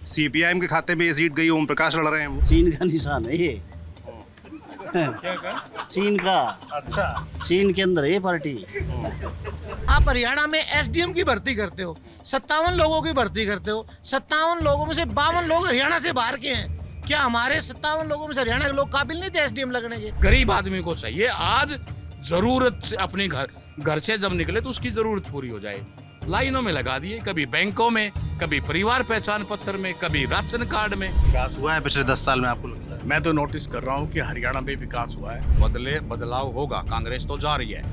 CPIM के खाते में ये सीट गई, ओम प्रकाश लड़ रहे हैं वो। चीन का निशान है ये। चीन का। अच्छा। चीन के अंदर है ये पार्टी। आप हरियाणा में एसडीएम की भर्ती करते हो, 57 लोगों की भर्ती करते हो, 57 लोगों में से 52 लोग हरियाणा से बाहर के हैं। क्या हमारे 57 लोगों में से हरियाणा के लोग काबिल नहीं थे एसडीएम लगने के? गरीब आदमी को चाहिए आज जरूरत से, अपने घर से जब निकले तो उसकी जरूरत पूरी हो जाए। लाइनों में लगा दिए, कभी बैंकों में, कभी परिवार पहचान पत्र में, कभी राशन कार्ड में। विकास हुआ है पिछले 10 साल में आपको लगता है? मैं तो नोटिस कर रहा हूँ कि हरियाणा में विकास हुआ है। बदलाव होगा, कांग्रेस तो जा रही है।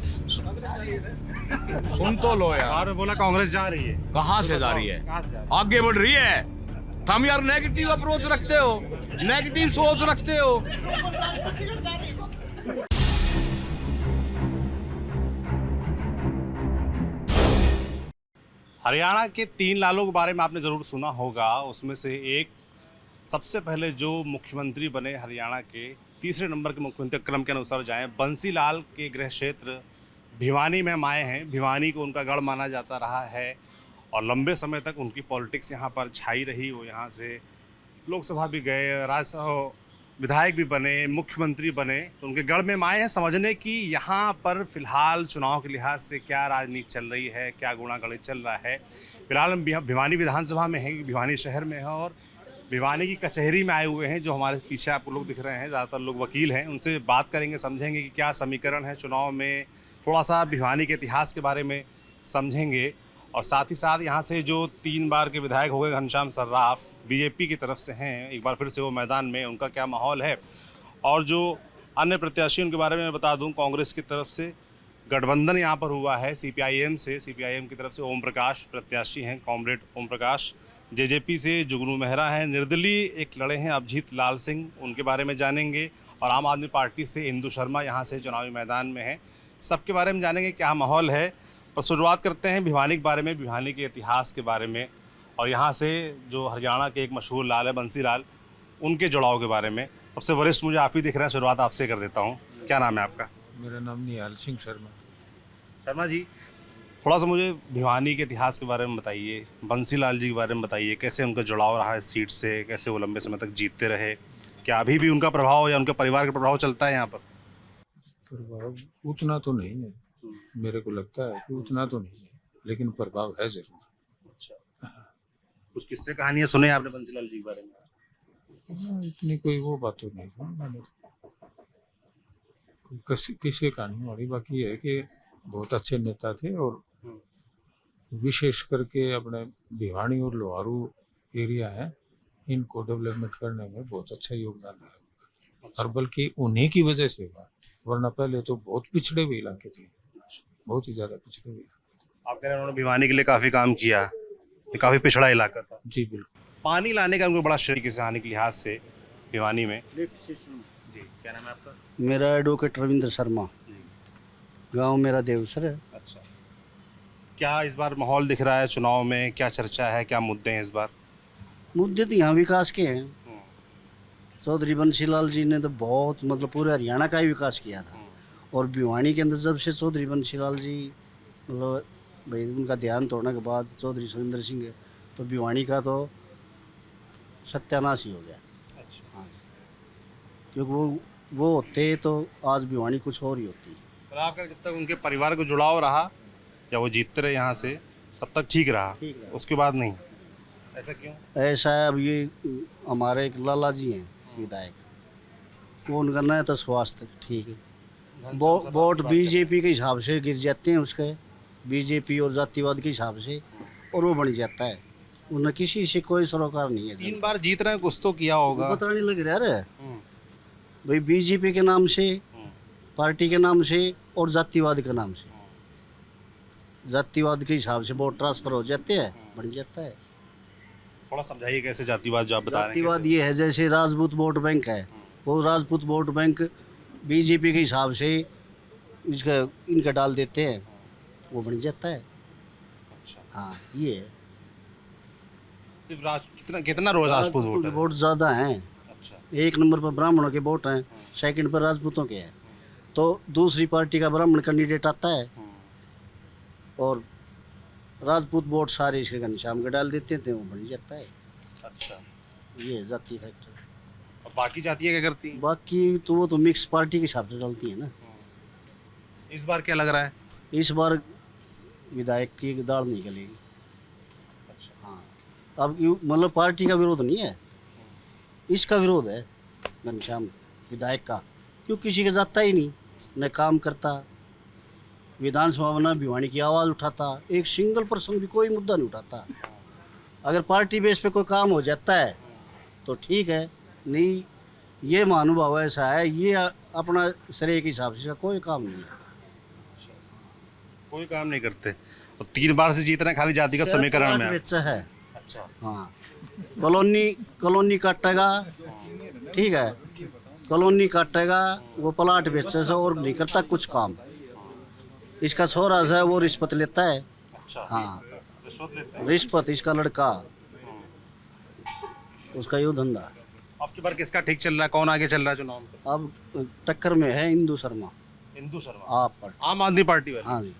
सुन तो लो यार। और बोला कांग्रेस जा रही है। कहाँ से जा रही है? आगे बढ़ रही है। तुम यार नेगेटिव अप्रोच रखते हो, नेगेटिव सोच रखते हो। हरियाणा के 3 लालों के बारे में आपने ज़रूर सुना होगा। उसमें से एक सबसे पहले जो मुख्यमंत्री बने हरियाणा के, तीसरे नंबर के मुख्यमंत्री क्रम के अनुसार जाएं, बंसी लाल के गृह क्षेत्र भिवानी में आए हैं। भिवानी को उनका गढ़ माना जाता रहा है और लंबे समय तक उनकी पॉलिटिक्स यहाँ पर छाई रही। वो यहाँ से लोकसभा भी गए, राज्यसभा विधायक भी बने, मुख्यमंत्री बने। तो उनके गढ़ में आए हैं समझने की यहाँ पर फिलहाल चुनाव के लिहाज से क्या राजनीति चल रही है, क्या गुणागणित चल रहा है। फिलहाल हम भिवानी विधानसभा में हैं, भिवानी शहर में है और भिवानी की कचहरी में आए हुए हैं। जो हमारे पीछे आपको लोग दिख रहे हैं, ज़्यादातर लोग वकील हैं। उनसे बात करेंगे, समझेंगे कि क्या समीकरण है चुनाव में, थोड़ा सा भिवानी के इतिहास के बारे में समझेंगे। और साथ ही साथ यहाँ से जो 3 बार के विधायक हो गए घनश्याम सर्राफ, बीजेपी की तरफ से हैं, एक बार फिर से वो मैदान में, उनका क्या माहौल है। और जो अन्य प्रत्याशी उनके बारे में बता दूं, कांग्रेस की तरफ से गठबंधन यहाँ पर हुआ है सीपीआईएम से। सीपीआईएम की तरफ से ओम प्रकाश प्रत्याशी हैं, कॉमरेड ओम प्रकाश। जेजेपी से जुगनू मेहरा हैं, निर्दलीय एक लड़े हैं अभिजीत लाल सिंह, उनके बारे में जानेंगे। और आम आदमी पार्टी से इंदु शर्मा यहाँ से चुनावी मैदान में हैं। सबके बारे में जानेंगे क्या माहौल है। पर शुरुआत करते हैं भिवानी के बारे में, भिवानी के इतिहास के बारे में और यहाँ से जो हरियाणा के एक मशहूर लाल है बंसी लाल, उनके जुड़ाव के बारे में। सबसे वरिष्ठ मुझे आप ही दिख रहे हैं, शुरुआत आपसे कर देता हूँ। क्या नाम है आपका? मेरा नाम निहाल सिंह शर्मा। शर्मा जी, थोड़ा सा मुझे भिवानी के इतिहास के बारे में बताइए, बंसी लाल जी के बारे में बताइए। कैसे उनका जुड़ाव रहा इस सीट से, कैसे वो लंबे समय तक जीतते रहे, क्या अभी भी उनका प्रभाव या उनके परिवार का प्रभाव चलता है यहाँ पर? प्रभाव उतना तो नहीं है, मेरे को लगता है कि उतना तो नहीं है, लेकिन प्रभाव है जरूर। कुछ किस्से कहानियाँ सुने आपने बंसी लाल जी के बारे में? इतनी कोई वो बात तो नहीं सुनी मैंने तो। किसी कहानी वाली बाकी है कि बहुत अच्छे नेता थे और विशेष करके अपने भिवानी और लोहारू एरिया है, इनको डेवलपमेंट करने में बहुत अच्छा योगदान है और बल्कि उन्हीं की वजह से हुआ, वरना पहले तो बहुत पिछड़े हुए इलाके थे, बहुत ही ज्यादा पिछड़े हुए इलाके थे। आप कह रहे हैं उन्होंने भिवानी के लिए काफ़ी काम किया, ये काफ़ी पिछड़ा इलाका था। जी बिल्कुल। पानी लाने का उनको बड़ा श्रेय किस आने के लिहाज से भिवानी में। जी, क्या नाम है आपका? मेरा एडवोकेट रविंद्र शर्मा, गांव मेरा देवसर है। अच्छा, क्या इस बार माहौल दिख रहा है चुनाव में, क्या चर्चा है, क्या मुद्दे हैं इस बार? मुद्दे तो यहाँ विकास के हैं। चौधरी बंसी लाल जी ने तो बहुत मतलब पूरे हरियाणा का ही विकास किया था और भिवानी के अंदर जब से चौधरी बंसी लाल जी मतलब भाई उनका ध्यान तोड़ने के बाद चौधरी सुरेंद्र सिंह, तो भिवानी का तो सत्यानाश ही हो गया। अच्छा, हाँ, क्योंकि वो होते तो आज भिवानी कुछ और ही होती। तो आपका जब तक उनके परिवार को जुड़ाव रहा या वो जीतते रहे यहाँ से, तब तक ठीक रहा, उसके बाद नहीं। ऐसा क्यों? ऐसा है, अब ये हमारे एक लाला जी हैं विधायक, वो उनका नहीं तो स्वास्थ्य ठीक है। वोट बीजेपी के हिसाब से गिर जाते हैं उसके, बीजेपी और जातिवाद के हिसाब से, और वो बन जाता है। उन्हें किसी से कोई सरोकार नहीं है। 3 बार जीत रहे हैं, कुछ तो किया होगा। पता नहीं लग रहा है भाई, बीजेपी के नाम से, पार्टी के नाम से और जातिवाद के नाम से। जातिवाद के हिसाब से वोट ट्रांसफर हो जाते हैं, बन जाता है। थोड़ा समझाइए कैसे जातिवाद जो आप बता रहे हैं। जातिवाद ये है जैसे राजपूत वोट बैंक है, वो राजपूत वोट बैंक बीजेपी के हिसाब से इनका डाल देते हैं, वो बन जाता है। अच्छा, हाँ ये है। सिर्फ कितना रोज राजपूत वोट है? वोट ज़्यादा हैं। अच्छा, 1 नंबर पर ब्राह्मणों के वोट हैं, सेकंड पर राजपूतों के हैं। तो दूसरी पार्टी का ब्राह्मण कैंडिडेट आता है और राजपूत वोट सारे इसके घनश्याम के डाल देते थे, वो बन जाता है। अच्छा, ये है जाति फैक्टर। और बाकी जातियाँ क्या करती हैं? बाकी तो वो तो मिक्स पार्टी के हिसाब से डालती है ना। इस बार क्या लग रहा है? इस बार विधायक की दाल निकलेगी। अच्छा, हाँ, अब मतलब पार्टी का विरोध नहीं है, इसका विरोध है घनश्याम विधायक का, क्यों किसी के जाता ही नहीं, न काम करता, विधानसभा में भिवानी की आवाज़ उठाता, एक सिंगल पर्सन भी कोई मुद्दा नहीं उठाता। अगर पार्टी बेस पे कोई काम हो जाता है तो ठीक है, नहीं ये महानुभाव ऐसा है, ये अपना श्रेय के हिसाब से कोई काम नहीं है। कोई काम नहीं करते। तो 3 बार से जीत रहे हैं खाली जाति का समीकरण में। बेचा है। अच्छा, हाँ, कॉलोनी काटेगा, ठीक है, कॉलोनी काटेगा, वो प्लाट बेचे से और नहीं करता कुछ काम। इसका छोरा है वो रिश्वत लेता है। अच्छा, हाँ, रिश्वत लेते हैं। रिश्वत, इसका लड़का, उसका यो धंधा। आपकी बार किसका ठीक चल रहा है? कौन आगे चल रहा है चुनाव में? अब टक्कर में है इंदू शर्मा, इंदू शर्मा, आप पर। आम आदमी पार्टी वाले। हाँ जी,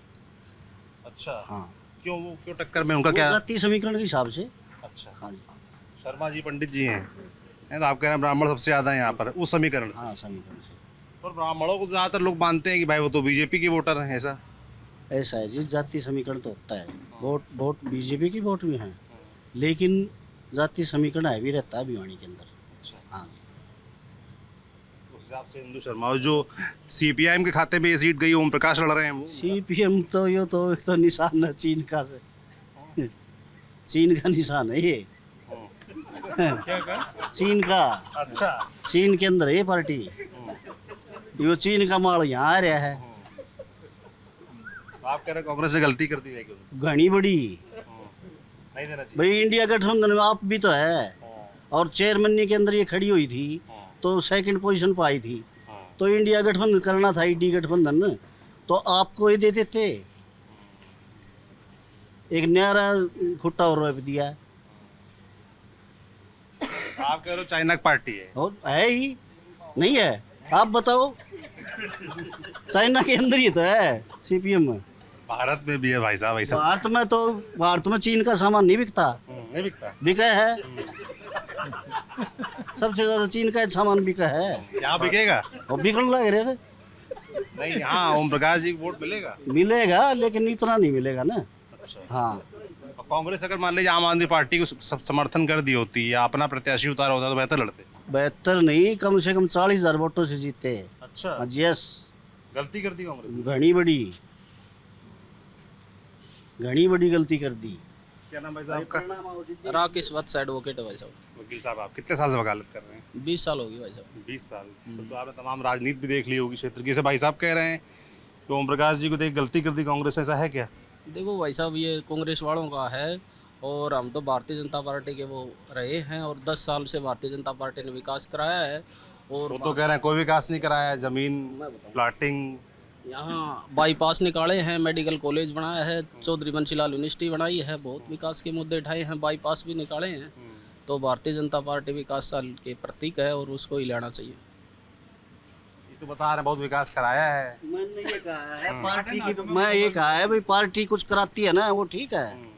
अच्छा, हाँ, क्यों वो क्यों टक्कर में? उनका वो क्या? जाति समीकरण के हिसाब से। अच्छा, हाँ जी, शर्मा जी पंडित जी हैं, तो आप कह रहे हैं ब्राह्मण सबसे ज्यादा है यहाँ पर उस समीकरण से। हाँ समीकरण से। और ब्राह्मणों को ज्यादातर लोग मानते हैं कि भाई वो तो बीजेपी के वोटर हैं, ऐसा? ऐसा है जी, जाति समीकरण तो होता है, वोट बीजेपी की वोट भी हैं, लेकिन जाति समीकरण है भी रहता है भिवानी के अंदर। हाँ, उस हिसाब से इंदू शर्मा, और जो सीपीआईएम के खाते में ये सीट गई ओम प्रकाश लड़ रहे हैं वो। सीपीएम तो ये तो एक तो निशान है चीन का से। चीन का निशान है ये। क्या का? चीन का, अच्छा, चीन के अंदर है ये पार्टी, ये चीन का माल यहाँ आ रहा है। आप कह रहे हैं कांग्रेस ने गलती कर दी है क्यों? घनी बड़ी नहीं देना चाहिए। भाई, इंडिया गठबंधन में आप भी तो है, और चेयरमैन के अंदर ये खड़ी हुई थी तो सेकंड पोजीशन पर आई थी, तो इंडिया गठबंधन करना था, इंडी गठबंधन, तो आपको ये दे देते, एक न्यारा खुट्टा और रोप दिया। आप कह रहे हो चाइना की पार्टी है? और है ही नहीं है, आप बताओ, चाइना के अंदर ही तो है सीपीएम में। भारत में भी है भाई साहब ऐसा? भारत में चीन का सामान नहीं बिकता, नहीं बिकता। बिका है, सबसे ज्यादा चीन का सामान बिका है। यहाँ बिकेगा? और बिकने लग रहे थे। नहीं, यहाँ ओम प्रकाश जी को वोट मिलेगा? मिलेगा, लेकिन इतना नहीं मिलेगा ना। हाँ, और कांग्रेस अगर मान लीजिए आम आदमी पार्टी को समर्थन कर दी होती या अपना प्रत्याशी उतारा होता तो बेहतर लड़ते। बेहतर नहीं, कम से कम 40,000 वोटों से जीते। अच्छा, यस, गलती कर दी कांग्रेस? घनी बड़ी गलती कर दी। क्या नाम भाई साहब आपका? राकेश वत्स एडवोकेट है भाई साहब। वकील साहब, आप कितने साल से वकालत कर रहे हैं? 20 साल हो गए भाई साहब। 20 साल। तो आपने तमाम राजनीति भी देख ली होगी क्षेत्र की। जैसे भाई साहब कह रहे हैं कि ओम प्रकाश जी को देख गलती कर दी कांग्रेस, ऐसा है क्या? देखो भाई साहब, ये कांग्रेस वालों का है, और हम तो भारतीय जनता पार्टी के वो रहे हैं, और 10 साल से भारतीय जनता पार्टी ने विकास कराया है। और वो तो कह रहे हैं कोई विकास नहीं कराया है, जमीन प्लाटिंग, यहाँ बाईपास निकाले हैं, मेडिकल कॉलेज बनाया है, चौधरी बंसीलाल यूनिवर्सिटी बनाई है, बहुत विकास के मुद्दे उठाए हैं, बाईपास भी निकाले हैं। तो भारतीय जनता पार्टी विकास साल के प्रतीक है और उसको ही लेना चाहिए। ये तो बता रहे हैं बहुत विकास कराया है। मैंने ये कहा है पार्टी की, मैं ये कहा है भाई, पार्टी कुछ कराती है ना, वो ठीक है।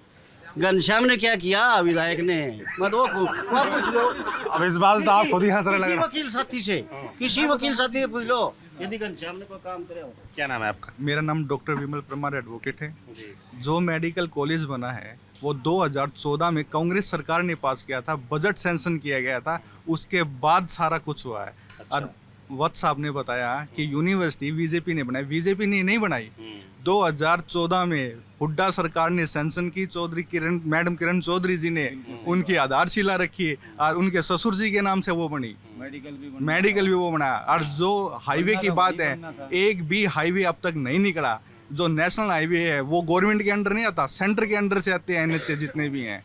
घनश्याम ने क्या किया विधायक ने, मैं तो वो पूछ लो, अब इस बात तो आप खुद ही हंस रहे लग किसी रहा। वकील साथी से, किसी वकील साथी से पूछ लो, यदि घनश्याम ने कोई काम करे हो। क्या नाम है आपका? मेरा नाम डॉक्टर विमल परमार एडवोकेट है। जो मेडिकल कॉलेज बना है वो 2014 में कांग्रेस सरकार ने पास किया था, बजट सैंक्शन किया गया था, उसके बाद सारा कुछ हुआ है। और वत्स साहब ने बताया कि यूनिवर्सिटी बीजेपी ने बनाई, बीजेपी ने नहीं बनाई। 2014 में हुड्डा सरकार ने सैंक्शन की, मैडम किरण चौधरी जी ने उनकी आधारशिला रखी और उनके ससुर जी के नाम से वो बनी, मेडिकल भी वो बनाया। और जो हाईवे की बात है, एक भी हाईवे अब तक नहीं निकला। जो नेशनल हाईवे है वो गवर्नमेंट के अंडर नहीं आता, सेंटर के अंडर से आते हैं NH जितने भी हैं।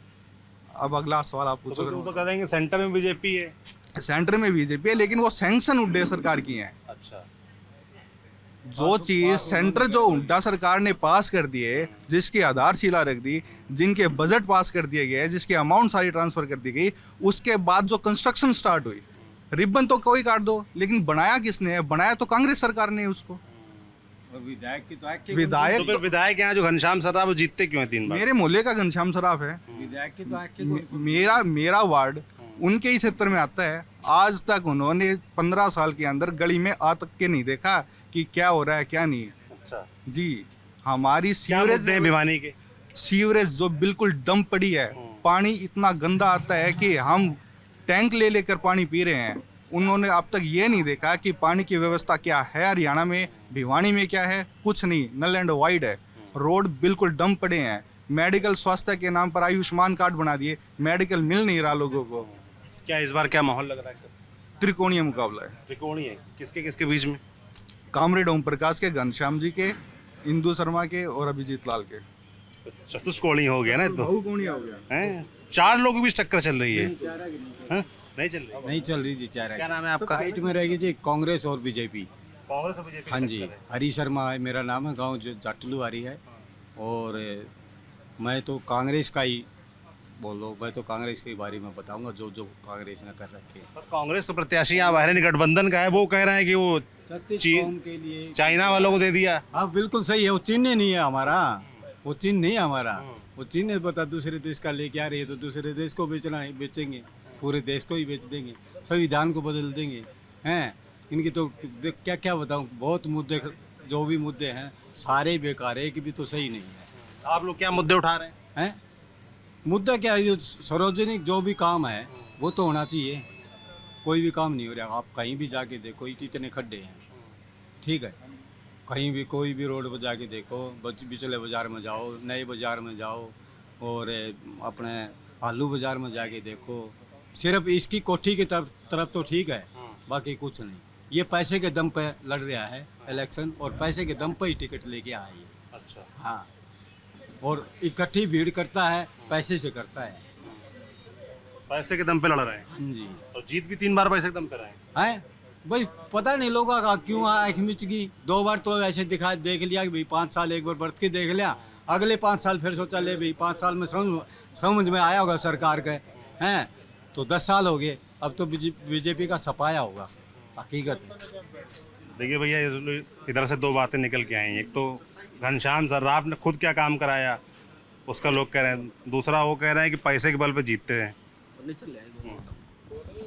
अब अगला सवाल आप पूछो। तो कह देंगे सेंटर में बीजेपी है। सेंटर में बीजेपी है, लेकिन वो सैंक्शन हुड्डा सरकार की है। अच्छा, जो चीज सेंटर जो हुड्डा सरकार ने पास कर दिए, जिसकी आधारशिला रख दी, जिनके बजट पास कर दिए गए, जिसके अमाउंट सारी ट्रांसफर कर दी गई, उसके बाद जो कंस्ट्रक्शन स्टार्ट हुई, रिबन तो कोई काट दो, लेकिन बनाया किसने है? बनाया तो कांग्रेस सरकार ने उसको। विधायक की तो है तो विधायक फिर विधायक यहाँ जो घनश्याम सराफ वो जीतते क्यों हैं 3 बार? मेरे मोहल्ले का घनश्याम सराफ है। विधायक की तो है मेरा वार्ड उनके ही क्षेत्र में आता है। आज तक उन्होंने 15 साल के अंदर गली में आ तक के नहीं देखा कि क्या हो रहा है क्या नहीं। अच्छा, जी, हमारी क्या मुद्दे हैं भिवानी के? सीवरेज जो बिल्कुल डंप पड़ी है, पानी इतना गंदा आता है कि हम टैंक ले लेकर पानी पी रहे हैं। उन्होंने अब तक ये नहीं देखा कि पानी की व्यवस्था क्या है हरियाणा में, भिवानी में क्या है, कुछ नहीं, नल एंड वाइड है। रोड बिल्कुल डंप पड़े हैं। मेडिकल स्वास्थ्य के नाम पर आयुष्मान कार्ड बना दिए, मेडिकल मिल नहीं रहा लोगों को। क्या इस बार क्या माहौल लग रहा है? त्रिकोणीय मुकाबला है। त्रिकोणीय है, किसके किसके बीच में? कामरेड ओम प्रकाश के, घनश्याम जी के, इंदू शर्मा के और अभिजीत लाल के। चतुष्कोणी हो गया ना तो, बहुकोणीय हो गया। हैं? 4 लोगों के बीच टक्कर चल रही है। हैं? नहीं चल रही? नहीं चल रही जी। क्या नाम है आपका? फाइट में रहेगी जी कांग्रेस और बीजेपी। कांग्रेस और बीजेपी? हाँ जी, हरी शर्मा है मेरा नाम है, गांव जो जाटलू हरी है। और मैं तो कांग्रेस का ही बोलो, मैं तो कांग्रेस के बारे में बताऊंगा जो जो कांग्रेस ने कर रखे हैं। पर कांग्रेस तो प्रत्याशी यहाँ बहरीन गठबंधन का है, वो कह रहे हैं कि वो कौम के लिए चाइना वालों को दे दिया। हाँ बिल्कुल सही है, वो चिन्ह नहीं है हमारा, वो चिन्ह नहीं है हमारा। वो चिन्ह बता दूसरे देश का लेके आ रही है तो दूसरे देश को बेचना है, बेचेंगे, पूरे देश को ही बेच देंगे, संविधान को बदल देंगे। हैं इनकी तो क्या क्या बताऊँ, बहुत मुद्दे, जो भी मुद्दे हैं सारे बेकार है, एक भी तो सही नहीं है। आप लोग क्या मुद्दे उठा रहे हैं? मुद्दा क्या है, जो सार्वजनिक जो भी काम है वो तो होना चाहिए। कोई भी काम नहीं हो रहा, आप कहीं भी जाके देखो इतने खड्डे हैं, ठीक है, कहीं भी कोई भी रोड पर जाके देखो, बिचले बाज़ार में जाओ, नए बाज़ार में जाओ, और अपने आलू बाज़ार में जाके देखो, सिर्फ इसकी कोठी की तरफ तो ठीक है, बाकी कुछ नहीं। ये पैसे के दम पे लड़ रहा है इलेक्शन, और पैसे के दम पे ही टिकट लेके आया है। अच्छा, हाँ, और इकट्ठी भीड़ करता है, पैसे से करता है। पैसे के दम पे लड़ रहे हैं। हाँ जी। और जीत भी 3 बार पैसे के दम पे रहे हैं। भाई पता नहीं लोगों का क्यों आँख मिच गई। 2 बार तो ऐसे देख लिया कि भाई 5 साल एक बार बढ़ के देख लिया, अगले 5 साल फिर सोचा ले भाई 5 साल में समझ में आया होगा सरकार के, हैं तो 10 साल हो गए, अब तो बीजेपी का सफाया होगा, हकीकत है। देखिए भैया, इधर से 2 बातें निकल के आई। एक तो घनश्याम सर्राफ ने खुद क्या काम कराया उसका लोग कह रहे हैं, दूसरा वो कह रहे हैं कि पैसे के बल पे जीतते हैं।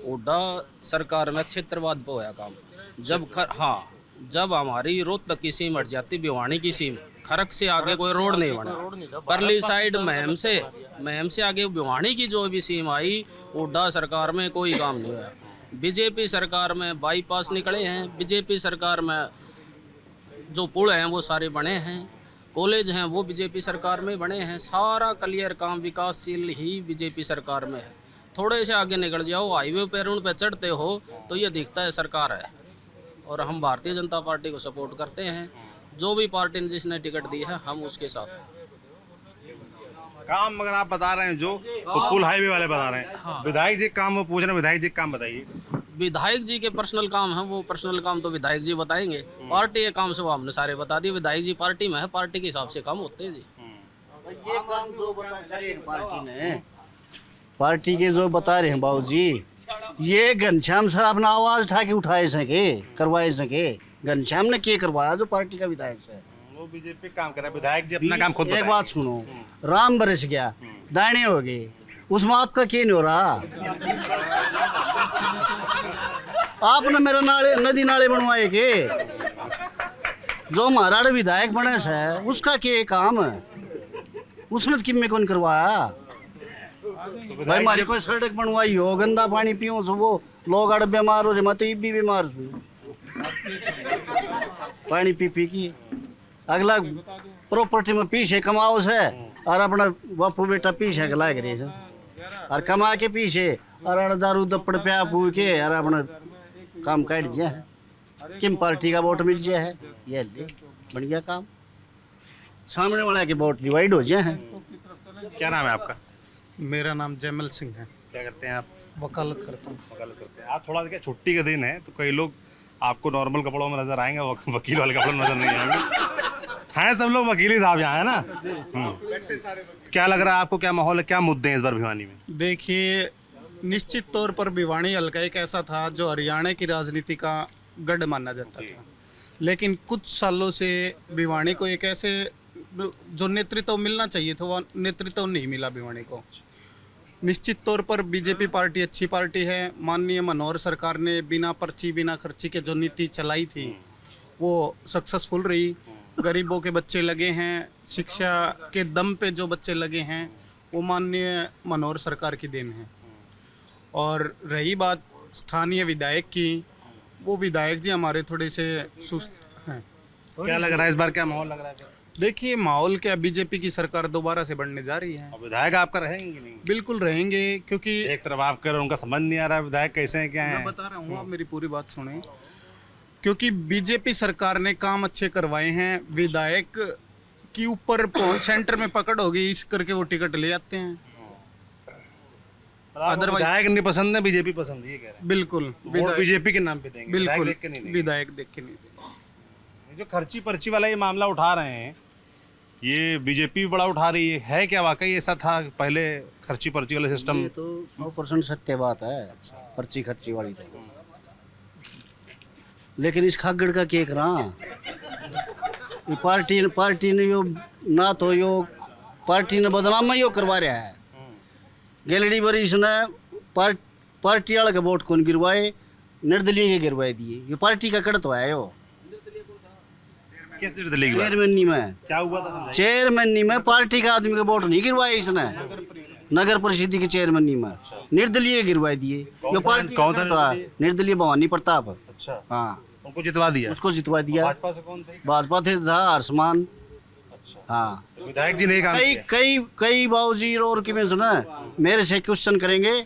ओडा सरकार में क्षेत्रवाद पे होया काम। जब हमारी रोहतक की सीम हट जाती, भिवानी की सीम, खरक से आगे कोई रोड नहीं बना, परली साइड महम से आगे भिवानी की जो भी सीम आई, ओडा सरकार में कोई काम नहीं हुआ। बीजेपी सरकार में बाईपास निकले हैं, बीजेपी सरकार में जो पुल हैं वो सारे बने हैं, कॉलेज हैं वो बीजेपी सरकार में बने हैं, सारा क्लियर काम विकासशील ही बीजेपी सरकार में है। थोड़े से आगे निकल जाओ, हाईवे पर उन पे चढ़ते हो तो ये दिखता है सरकार है। और हम भारतीय जनता पार्टी को सपोर्ट करते हैं, जो भी पार्टी ने जिसने टिकट दी है हम उसके साथ हैं। काम अगर आप बता रहे हैं जो तो पुल हाईवे वाले बता रहे हैं। हाँ। विधायक जी काम वो पूछ रहे हैं, विधायक जी काम बताइए। विधायक जी के पर्सनल काम है, वो पर्सनल काम तो विधायक जी बताएंगे। पार्टी के काम से वो हमने सारे बता दिए। विधायक जी पार्टी में है, पार्टी के हिसाब से काम होते हैं जी। ये काम जो बता रहे हैं पार्टी ने, पार्टी के जो बता रहे हैं बाबूजी, ये घनश्याम सर अपना आवाज उठा के उठाए सके, करवाए सके। घनश्याम ने क्या करवाया जो पार्टी का विधायक से? वो बीजेपी काम कर रहा है, विधायक जी अपना काम खुद एक बताएंगे। बात सुनो, राम बरस गया, दाने हो गए, उसमें आपका क्या नहीं हो रहा? आपने मेरा नदी नाले बनवाए के, जो हमारा विधायक बने से उसका क्या काम है? उसने तो किम्मे कौन करवाया? भाई हमारी कोई सड़क बनवाई हो, गंदा पानी पियो सो वो लोग अड़ बीमार हो रहे, मैं तो भी बीमार हूँ पानी पी पी की। अगला प्रॉपर्टी में पीछे कमाओ से, और अपना बापू बेटा पीछे गला करे से, और कमा के पीछे और दारू दपड़ प्या पू के और अपना काम काट जाए, किम पार्टी का वोट मिल जाए है, ये बन गया काम। सामने वाला के वोट डिवाइड हो जाए। क्या नाम है आपका? मेरा नाम जैमल सिंह है। क्या करते हैं आप? वकालत करता हूँ। वकालत करते हैं। आज थोड़ा क्या छुट्टी का दिन है तो कई लोग आपको नॉर्मल कपड़ों में नजर आएंगे, वकील वाले कपड़ों में नजर नहीं आएंगे। हैं सब लोग वकील ही साहब यहाँ है ना। क्या लग रहा है आपको, क्या माहौल है, क्या मुद्दे हैं इस बार भिवानी में? देखिए, निश्चित तौर पर भिवानी हल्का एक ऐसा था जो हरियाणा की राजनीति का गढ़ माना जाता था। लेकिन कुछ सालों से भिवानी को एक ऐसे जो नेतृत्व मिलना चाहिए था वो नेतृत्व नहीं मिला भिवानी को। निश्चित तौर पर बीजेपी पार्टी अच्छी पार्टी है। माननीय मनोहर सरकार ने बिना पर्ची बिना खर्ची के जो नीति चलाई थी वो सक्सेसफुल रही। गरीबों के बच्चे लगे हैं, शिक्षा के दम पे जो बच्चे लगे हैं वो माननीय मनोहर सरकार की देन है। और रही बात स्थानीय विधायक की, वो विधायक जी हमारे थोड़े से सुस्त हैं। क्या लग रहा है इस बार, क्या माहौल लग रहा है? देखिए माहौल क्या, बीजेपी की सरकार दोबारा से बनने जा रही है। और विधायक आपका रहेंगे नहीं? बिल्कुल रहेंगे, क्योंकि एक तरफ आप कह रहे हो उनका समझ नहीं आ रहा है विधायक कैसे हैं क्या मैं हैं। बता रहा हूँ, आप मेरी पूरी बात सुने। क्योंकि बीजेपी सरकार ने काम अच्छे करवाए हैं, विधायक की ऊपर सेंटर में पकड़ होगी इस करके वो टिकट ले जाते हैं। अदरवाइज विधायक नहीं पसंद है, बीजेपी पसंद है, ये कह रहे हैं। बिल्कुल वोट बीजेपी के नाम पे देंगे, विधायक बिल्कुल देख के नहीं देंगे। विधायक देख के नहीं देंगे। जो खर्ची पर्ची वाला ये मामला उठा रहे हैं, ये बीजेपी बड़ा उठा रही है क्या वाकई ऐसा था पहले खर्ची पर्ची वाला सिस्टम? ये तो 100% सत्य बात है, पर्ची खर्ची वाली तो। लेकिन इस खागड़ का क्या करा, ये पार्टी ने यो ना तो यो पार्टी ने बदनाम यो करवा रहा है। गैलरी बरी इसने पार्टी वाले का वोट कौन गिरवाए, निर्दलीय के गिरवाए दिए। ये पार्टी का कड़ तो है यो। किस निर्दलीय की बात? चेयरमैनी में, क्या हुआ था समझाइए। चेयरमैनी में पार्टी का आदमी का वोट नहीं गिरवाए इसने, नगर परिषद की चेयरमैनी में निर्दलीय गिरवाए दिए। यो पार्टी कौन था का निर्दलीय भवानी प्रताप। अच्छा, हाँ, उनको जितवा दिया। उसको जितवा दिया। भाजपा से कौन थे? भाजपा थे था हरसमान। अच्छा, हाँ, विधायक जी ने काम कई किया। कई कई बाबूजी और की में सुना मेरे से क्वेश्चन करेंगे,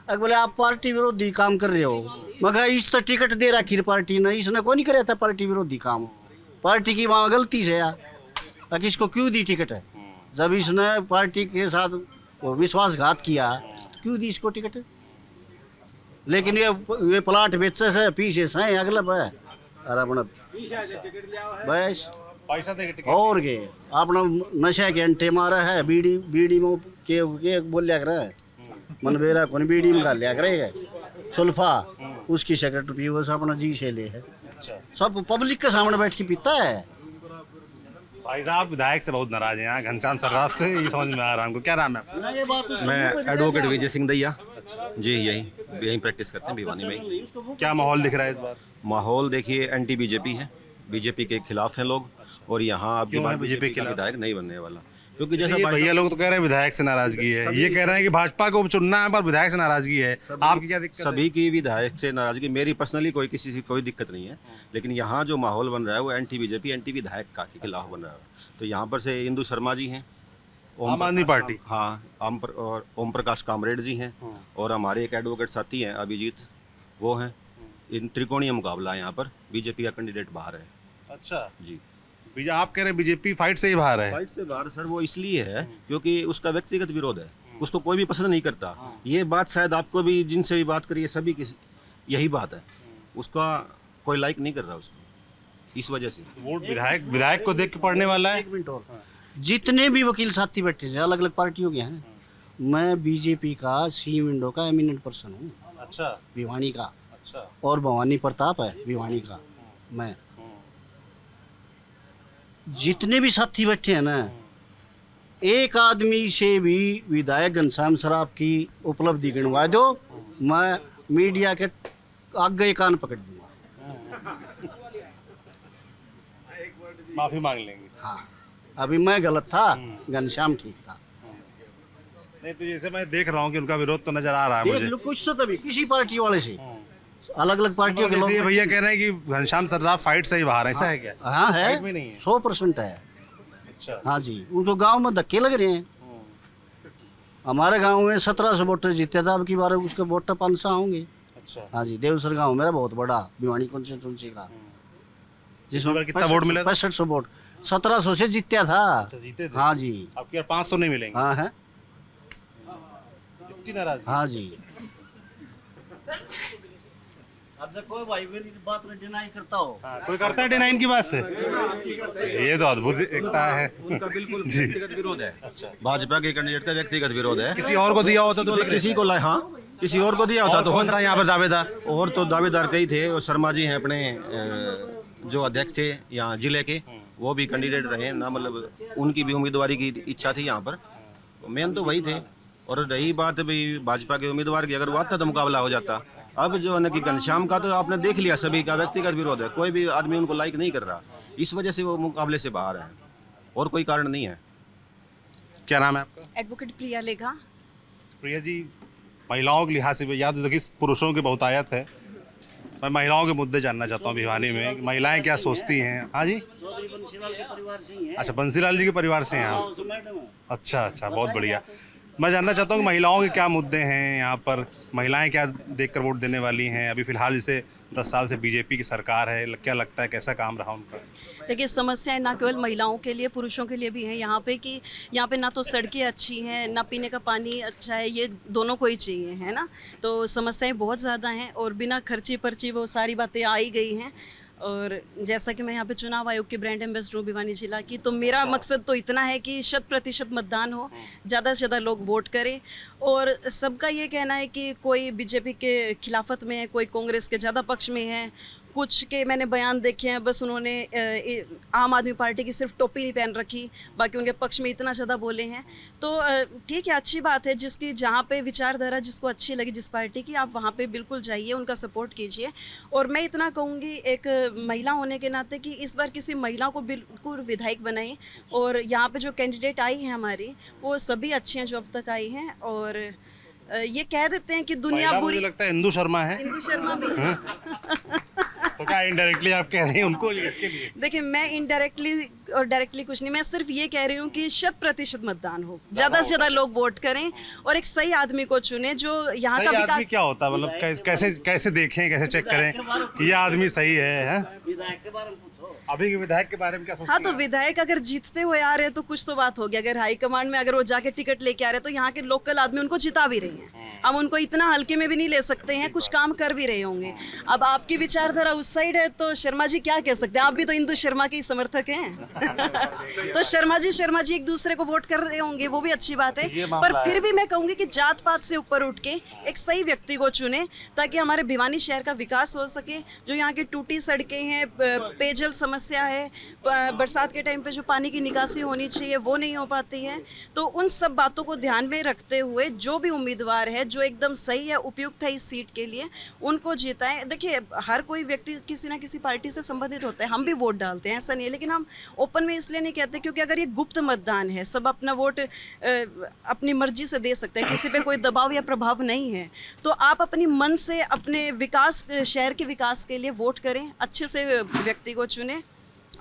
अगर बोले आप पार्टी विरोधी काम कर रहे हो, मगर इस तो टिकट दे रखी पार्टी ने, इसने कौन नहीं कराया था पार्टी विरोधी काम। पार्टी की वहाँ गलती से कि इसको क्यों दी टिकट है? जब इसने पार्टी के साथ वो विश्वासघात किया तो क्यों दी इसको टिकट? लेकिन ये प्लाट बेचे से पीछे से अगलब है। अरे अपना बस पैसा दे के टिकट। और के अपना नशा के अंटे मारा है, बीड़ी में के बोलिया कर मनबेरा कौन बीड़ी में गाल लिया करेगा सुल्फा, उसकी सिगरेट पी वो अपना जी से ले है। अच्छा, सब पब्लिक के सामने बैठ के पीता है। भाई साहब विधायक से बहुत नाराज हैं यहाँ, घनश्याम सर्राफ से, ये समझ में आ रहा है हमको। क्या नाम है आपका? मैं एडवोकेट विजय सिंह दैया जी, यहीं प्रैक्टिस करते हैं भिवानी में ही। क्या माहौल दिख रहा है इस बार? माहौल देखिए एंटी बीजेपी है, बीजेपी के खिलाफ हैं लोग, और यहाँ अब की बार बीजेपी का विधायक नहीं बनने वाला, क्योंकि जैसा भैया लोग तो कह रहे हैं विधायक से नाराजगी है, ये कह रहे हैं कि भाजपा को चुनना है पर विधायक से नाराजगी है। आपकी क्या दिक्कत है? सभी की विधायक से नाराजगी, मेरी पर्सनली किसी से कोई दिक्कत नहीं है, लेकिन यहाँ जो माहौल बन रहा है वो एंटी बीजेपी एंटी विधायक का के खिलाफ बन रहा है। तो यहाँ पर से इंदु शर्मा जी हैं, आम आदमी पार्टी, हाँ, और ओम प्रकाश कामरेड जी हैं, और हमारे एक एडवोकेट साथी हैं अभिजीत, वो हैं। इन त्रिकोणीय मुकाबला है यहाँ पर, बीजेपी का कैंडिडेट बाहर है। अच्छा जी, आप कह रहे हैं बीजेपी फाइट से ही बाहर है? फाइट से बाहर सर वो इसलिए है क्योंकि उसका व्यक्तिगत विरोध है, उसको कोई भी पसंद नहीं करता। ये बात शायद आपको भी, जिनसे भी बात करिए सभी की यही बात है, उसका कोई लाइक नहीं कर रहा उसको, इस वजह से वोट विधायक को देख के पड़ने वाला है। एक मिनट और, जितने भी वकील साथी बैठे थे अलग अलग पार्टियों के हैं, मैं बीजेपी का सी विंडो का एमिनेंट पर्सन हूँ। अच्छा, भिवानी का। अच्छा, और भवानी प्रताप है भिवानी का। मैं जितने भी साथी बैठे हैं ना, एक आदमी से भी विधायक घनश्याम सराफ की उपलब्धि गिनवा दो, मैं मीडिया के आगे कान पकड़ दूंगा, माफी मांग लेंगे। हाँ, अभी मैं गलत था, घनश्याम ठीक था। नहीं तो जैसे मैं देख रहा हूँ कि उनका विरोध तो नजर आ रहा है मुझे। कुछ से तभी किसी पार्टी वाले से, अलग अलग पार्टियों के लोग। ये भैया कह रहे हैं कि घनश्याम सर्राफ फाइट से ही बाहर है, ऐसा है क्या? हाँ है, फाइट में नहीं है। 100% है। अच्छा, हाँ जी, उनको गांव में धक्के लग रहे हैं। हमारे गांव में 1700 वोटर जीते थे, अब की बार उसके वोटर 500 होंगे। अच्छा, हाँ जी, देवसर गांव मेरा बहुत बड़ा भिवानी कॉन्स्टिट्यूंसी का, जिसमें कितना वोट मिला? 6500 वोट, 1700 से जीता था। अच्छा, जीते थे। हाँ जी, आपके 500 नहीं मिलेंगे? हाँ है, इतनी नाराजगी? हाँ जी। अब से कोई भाई मेरी बात में डिनाई करता हो। हाँ, कोई करता है डिनाइन की बात से? ये तो अद्भुत एकता है। उनका बिल्कुल व्यक्तिगत विरोध है। भाजपा के कैंडिडेट का व्यक्तिगत विरोध है। किसी और को दिया होता तो किसी को हाँ, किसी और को दिया होता तो कौन था यहाँ पर दावेदार? और तो दावेदार कई थे, और शर्मा जी हैं अपने जो अध्यक्ष थे यहाँ जिले के, वो भी कैंडिडेट रहे ना, मतलब उनकी भी उम्मीदवारी की इच्छा थी यहाँ पर, मेन तो वही थे। और रही बात भाई भाजपा के उम्मीदवार की, अगर वो आता तो मुकाबला हो जाता। अब जो है ना कि घनश्याम का तो आपने देख लिया, सभी का व्यक्तिगत विरोध है, कोई भी आदमी उनको लाइक नहीं कर रहा, इस वजह से वो मुकाबले से बाहर है, और कोई कारण नहीं है। क्या नाम है आपका? एडवोकेट प्रिया लेखा। प्रिया जी, महिलाओं के लिहाज से याद देखिए पुरुषों की बहुतायत है, मैं महिलाओं के मुद्दे जानना चाहता हूँ भिवानी में, महिलाएं क्या सोचती हैं। हाँ जी, अच्छा, बंसीलाल जी के परिवार से हैं आप? अच्छा अच्छा, बहुत बढ़िया। मैं जानना चाहता हूँ कि महिलाओं के क्या मुद्दे हैं यहाँ पर, महिलाएं क्या देखकर वोट देने वाली हैं? अभी फिलहाल जैसे 10 साल से बीजेपी की सरकार है, क्या लगता है कैसा काम रहा उनका? देखिए, समस्याएं ना केवल महिलाओं के लिए, पुरुषों के लिए भी हैं यहाँ पे, कि यहाँ पे ना तो सड़कें अच्छी हैं, ना पीने का पानी अच्छा है, ये दोनों को ही चाहिए, है ना। तो समस्याएं बहुत ज़्यादा हैं, और बिना खर्ची पर्ची वो सारी बातें आ ही गई हैं। और जैसा कि मैं यहाँ पे चुनाव आयोग की ब्रांड एम्बेसडर हूँ भिवानी जिला की, तो मेरा मकसद तो इतना है कि 100% मतदान हो, ज़्यादा से ज़्यादा लोग वोट करें। और सबका ये कहना है कि कोई बीजेपी के खिलाफत में है, कोई कांग्रेस के ज़्यादा पक्ष में है। कुछ के मैंने बयान देखे हैं, बस उन्होंने आम आदमी पार्टी की सिर्फ टोपी नहीं पहन रखी, बाकी उनके पक्ष में इतना ज़्यादा बोले हैं। तो ठीक है, अच्छी बात है, जिसकी जहाँ पे विचारधारा जिसको अच्छी लगी जिस पार्टी की, आप वहाँ पे बिल्कुल जाइए, उनका सपोर्ट कीजिए। और मैं इतना कहूँगी एक महिला होने के नाते कि इस बार किसी महिला को बिल्कुल विधायक बनाएं। और यहाँ पे जो कैंडिडेट आई हैं हमारी, वो सभी अच्छी हैं जो अब तक आई हैं। और ये कह देते हैं कि दुनिया बुरी, मुझे लगता है इंदु शर्मा है। इंदु शर्मा भी तो क्या इनडायरेक्टली आप कह रहे हैं उनको लिए? देखिए, मैं इनडायरेक्टली और डायरेक्टली कुछ नहीं, मैं सिर्फ ये कह रही हूँ कि 100% मतदान हो, ज़्यादा से ज़्यादा लोग वोट करें और एक सही आदमी को चुने जो यहाँ का विकास। आदमी क्या होता है, मतलब कैसे देखें, कैसे चेक करें कि यह आदमी सही है? अभी के विधायक के बारे में क्या सोचते हैं? हाँ, तो विधायक अगर जीतते हुए आ रहे हैं तो कुछ तो बात होगी। अगर हाईकमांड में अगर वो जाके टिकट लेके आ रहे हैं तो यहाँ के लोकल आदमी उनको जिता भी रहे हैं। हम उनको इतना हल्के में भी नहीं ले सकते हैं, कुछ काम कर भी रहे होंगे। अब आपकी विचारधारा उस साइड है तो शर्मा जी क्या कह सकते हैं, आप भी तो इंदु शर्मा के ही समर्थक हैं। तो शर्मा जी एक दूसरे को वोट कर रहे होंगे, वो भी अच्छी बात है। पर फिर भी मैं कहूँगी कि जात पात से ऊपर उठ के एक सही व्यक्ति को चुने, ताकि हमारे भिवानी शहर का विकास हो सके। जो यहाँ की टूटी सड़कें हैं, पेयजल समस्या है, बरसात के टाइम पे जो पानी की निकासी होनी चाहिए वो नहीं हो पाती है। तो उन सब बातों को ध्यान में रखते हुए जो भी उम्मीदवार है जो एकदम सही है, उपयुक्त है इस सीट के लिए, उनको जिताएं। देखिए, हर कोई व्यक्ति किसी ना किसी पार्टी से संबंधित होता है, हम भी वोट डालते हैं, ऐसा नहीं है। लेकिन हम ओपन में इसलिए नहीं कहते क्योंकि अगर ये गुप्त मतदान है, सब अपना वोट अपनी मर्जी से दे सकते हैं, किसी पे कोई दबाव या प्रभाव नहीं है। तो आप अपनी मन से अपने विकास, शहर के विकास के लिए वोट करें, अच्छे से व्यक्ति को चुने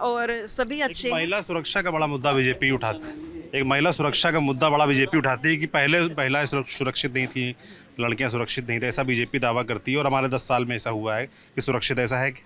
और सभी अच्छे। महिला सुरक्षा का बड़ा मुद्दा बीजेपी उठाती है, एक महिला सुरक्षा का मुद्दा बड़ा बीजेपी उठाती है कि पहले महिलाएं सुरक्षित नहीं थी, लड़कियां सुरक्षित नहीं थी, ऐसा बीजेपी दावा करती है। और हमारे 10 साल में ऐसा हुआ है कि सुरक्षित, ऐसा है कि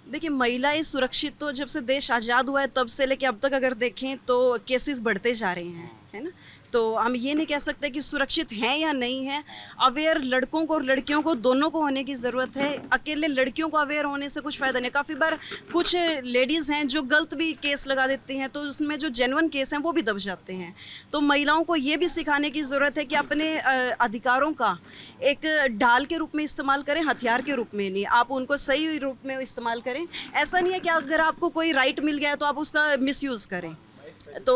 देखिए, महिलाएं सुरक्षित तो जब से देश आज़ाद हुआ है तब से लेके अब तक अगर देखें तो केसेस बढ़ते जा रहे हैं, है ना। तो हम ये नहीं कह सकते कि सुरक्षित हैं या नहीं है। अवेयर लड़कों को और लड़कियों को दोनों को होने की ज़रूरत है। अकेले लड़कियों को अवेयर होने से कुछ फ़ायदा नहीं। काफ़ी बार कुछ लेडीज़ हैं जो गलत भी केस लगा देती हैं, तो उसमें जो जेन्युइन केस हैं वो भी दब जाते हैं। तो महिलाओं को ये भी सिखाने की ज़रूरत है कि अपने अधिकारों का एक ढाल के रूप में इस्तेमाल करें, हथियार के रूप में नहीं। आप उनको सही रूप में इस्तेमाल करें। ऐसा नहीं है कि अगर आपको कोई राइट मिल गया है तो आप उसका मिसयूज़ करें। तो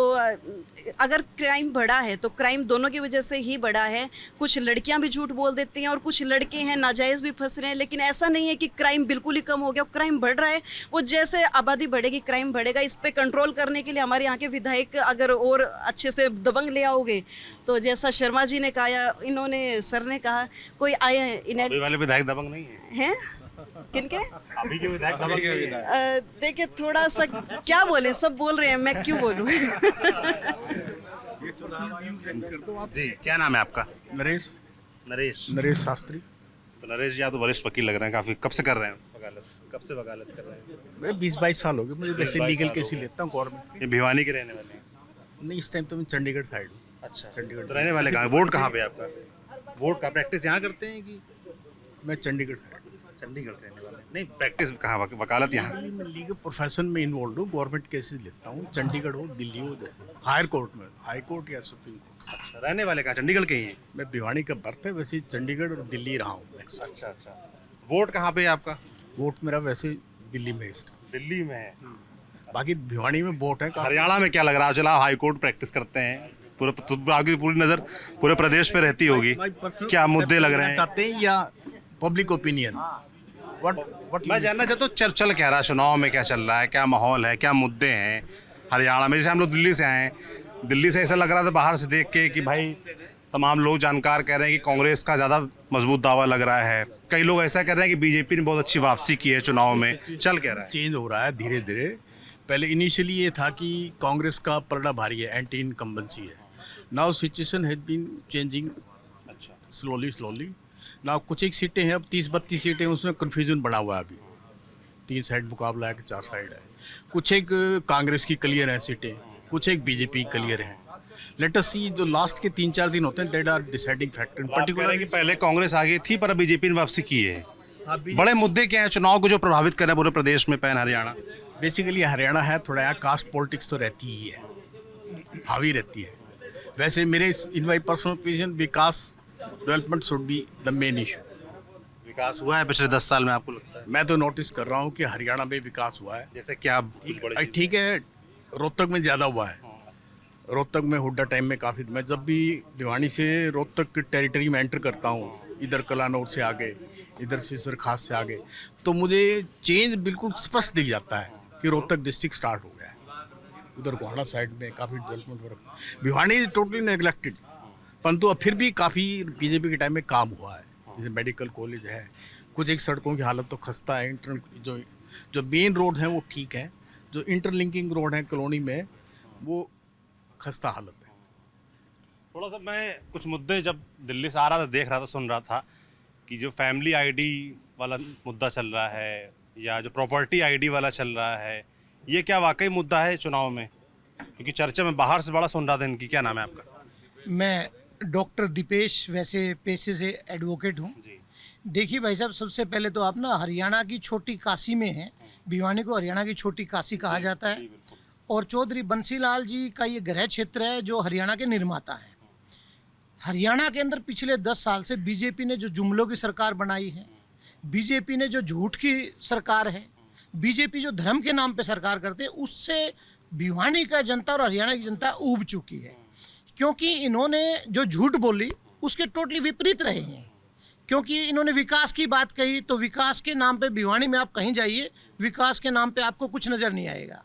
अगर क्राइम बढ़ा है तो क्राइम दोनों की वजह से ही बढ़ा है। कुछ लड़कियां भी झूठ बोल देती हैं और कुछ लड़के हैं नाजायज़ भी फंस रहे हैं। लेकिन ऐसा नहीं है कि क्राइम बिल्कुल ही कम हो गया, क्राइम बढ़ रहा है। वो जैसे आबादी बढ़ेगी क्राइम बढ़ेगा। इस पे कंट्रोल करने के लिए हमारे यहाँ के विधायक अगर और अच्छे से दबंग ले आओगे तो जैसा शर्मा जी ने कहा, इन्होंने सर ने कहा, कोई आए अभी वाले विधायक दबंग नहीं है। किनके? अभी के विधायक दबंग नहीं है। देखिए, थोड़ा सा क्या बोले, सब बोल रहे हैं, मैं क्यों बोलूं। जी, क्या नाम है आपका? नरेश शास्त्री। तो नरेश जी, आप तो वरिष्ठ वकील लग रहे हैं काफ़ी। कब से कर रहे हैं वकालत? कब से वकालत कर रहे हैं? मैं 20-22 साल हो गए मुझे। वैसे लीगल केस ही लेता हूँ गवर्नमेंट। ये भिवानी के रहने वाले हैं? नहीं, इस टाइम तो मैं चंडीगढ़ साइड हूँ। अच्छा, चंडीगढ़। तो रहने वाले कहाँ? वोट कहाँ पे आपका? वोट का प्रैक्टिस यहाँ करते हैं कि? मैं चंडीगढ़ साइड। चंडीगढ़ रहने वाले नहीं, प्रैक्टिस कहाँ, वकालत यहाँ? मैं लीगल प्रोफेशन में इन्वॉल्व हूँ, गवर्नमेंट केसेस लेता हूँ। चंडीगढ़ हो, दिल्ली हो, जैसे हायर कोर्ट में, हाई कोर्ट या सुप्रीम कोर्ट। अच्छा, रहने वाले कहाँ? चंडीगढ़ के ही हैं? मैं भिवानी का बर्थ है, वैसे चंडीगढ़ और दिल्ली रहा हूँ। अच्छा। वोट कहाँ पे है आपका? वोट मेरा वैसे दिल्ली में है। दिल्ली में है। बाकी भिवानी में वोट है काफी। हरियाणा में क्या लग रहा है? चला आप हाई कोर्ट प्रैक्टिस करते हैं, पूरे तो आपकी पूरी नज़र पूरे प्रदेश पे रहती होगी, क्या मुद्दे लग रहे हैं? चाहते हैं या पब्लिक ओपिनियन? व्हाट मैं जानना चाहता हूँ चल क्या रहा है, चुनाव में क्या चल रहा है, क्या माहौल है, क्या मुद्दे हैं हरियाणा में? जैसे हम लोग दिल्ली से आए हैं, दिल्ली से ऐसा लग रहा था बाहर से देख के कि भाई तमाम लोग जानकार कह रहे हैं कि कांग्रेस का ज़्यादा मजबूत दावा लग रहा है, कई लोग ऐसा कह रहे हैं कि बीजेपी ने बहुत अच्छी वापसी की है चुनाव में, चल क्या रहा है? चेंज हो रहा है धीरे धीरे। पहले इनिशियली ये था कि कांग्रेस का पलड़ा भारी है, एंटी इनकम्बेंसी है। Now situation has been changing slowly. Now कुछ एक सीटें हैं, अब 30-32 सीटें, उसमें कन्फ्यूजन बना हुआ है अभी। 3 साइड मुकाबला है कि 4 साइड है। कुछ एक कांग्रेस की क्लियर है सीटें, कुछ एक बीजेपी क्लियर है। लेट अस सी, जो लास्ट के 3-4 दिन होते हैं that are deciding factor. Particular कि पहले कांग्रेस आगे थी पर अब बीजेपी ने वापसी की है। बड़े मुद्दे क्या हैं चुनाव को जो प्रभावित कर रहे हैं पूरे प्रदेश में, पैन हरियाणा? बेसिकली हरियाणा है थोड़ा, यहाँ कास्ट पॉलिटिक्स तो रहती ही है, हावी रहती है। वैसे मेरे इन माई पर्सनल ओपिनियन विकास development should be the main issue. विकास हुआ है पिछले 10 साल में आपको लगता है? मैं तो नोटिस कर रहा हूँ कि हरियाणा में विकास हुआ है। जैसे क्या? ठीक है, रोहतक में ज़्यादा हुआ है। रोहतक में हुड्डा टाइम में काफ़ी, मैं जब भी भिवानी से रोहतक टेरिटरी में एंटर करता हूँ, इधर कलानौर से आगे, इधर से सरखास से आगे, तो मुझे चेंज बिल्कुल स्पष्ट दिख जाता है कि रोहतक डिस्ट्रिक्ट स्टार्ट हो गया है। उधर गोहाना साइड में काफ़ी डेवलपमेंट हो रहा है। भिवानी इज टोटली नेग्लेक्टेड, परंतु अब फिर भी काफ़ी बीजेपी के टाइम में काम हुआ है। जैसे मेडिकल कॉलेज है, कुछ एक सड़कों की हालत तो खस्ता है। जो मेन रोड हैं वो ठीक है, जो इंटरलिंकिंग रोड है कॉलोनी में वो खस्ता हालत है। थोड़ा सा मैं कुछ मुद्दे जब दिल्ली से आ रहा था, देख रहा था, सुन रहा था कि जो फैमिली आईडी वाला मुद्दा चल रहा है या जो प्रॉपर्टी आईडी वाला चल रहा है, ये क्या वाकई मुद्दा है चुनाव में? क्योंकि चर्चा में बाहर से बड़ा सुन रहा था इनकी। क्या नाम है आपका? मैं डॉक्टर दीपेश, वैसे पेशे से एडवोकेट हूँ। देखिए भाई साहब, सबसे पहले तो आप ना हरियाणा की छोटी काशी में हैं। भिवानी को हरियाणा की छोटी काशी कहा जाता है, और चौधरी बंसीलाल जी का ये गृह क्षेत्र है जो हरियाणा के निर्माता हैं। हरियाणा के अंदर पिछले 10 साल से बीजेपी ने जो जुमलों की सरकार बनाई है, बीजेपी ने जो झूठ की सरकार है, बीजेपी जो धर्म के नाम पे सरकार करते हैं, उससे भिवानी का जनता और हरियाणा की जनता ऊब चुकी है। क्योंकि इन्होंने जो झूठ बोली उसके टोटली विपरीत रहे हैं। क्योंकि इन्होंने विकास की बात कही, तो विकास के नाम पे भिवानी में आप कहीं जाइए, विकास के नाम पे आपको कुछ नज़र नहीं आएगा।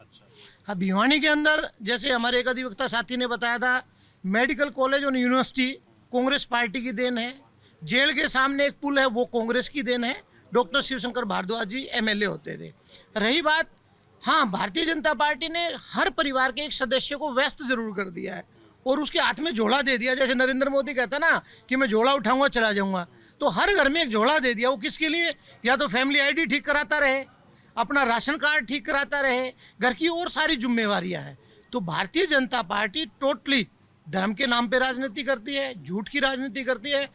हाँ, भिवानी के अंदर जैसे हमारे एक अधिवक्ता साथी ने बताया था, मेडिकल कॉलेज और यूनिवर्सिटी कांग्रेस पार्टी की देन है। जेल के सामने एक पुल है, वो कांग्रेस की देन है। डॉक्टर शिवशंकर भारद्वाज जी एमएलए होते थे। रही बात, हाँ, भारतीय जनता पार्टी ने हर परिवार के एक सदस्य को व्यस्त जरूर कर दिया है और उसके हाथ में झोला दे दिया। जैसे नरेंद्र मोदी कहता ना कि मैं झोला उठाऊंगा चला जाऊंगा, तो हर घर में एक झोला दे दिया। वो किसके लिए? या तो फैमिली आईडी ठीक कराता रहे, अपना राशन कार्ड ठीक कराता रहे, घर की और सारी जिम्मेवारियां हैं। तो भारतीय जनता पार्टी टोटली धर्म के नाम पे राजनीति करती है, झूठ की राजनीति करती है,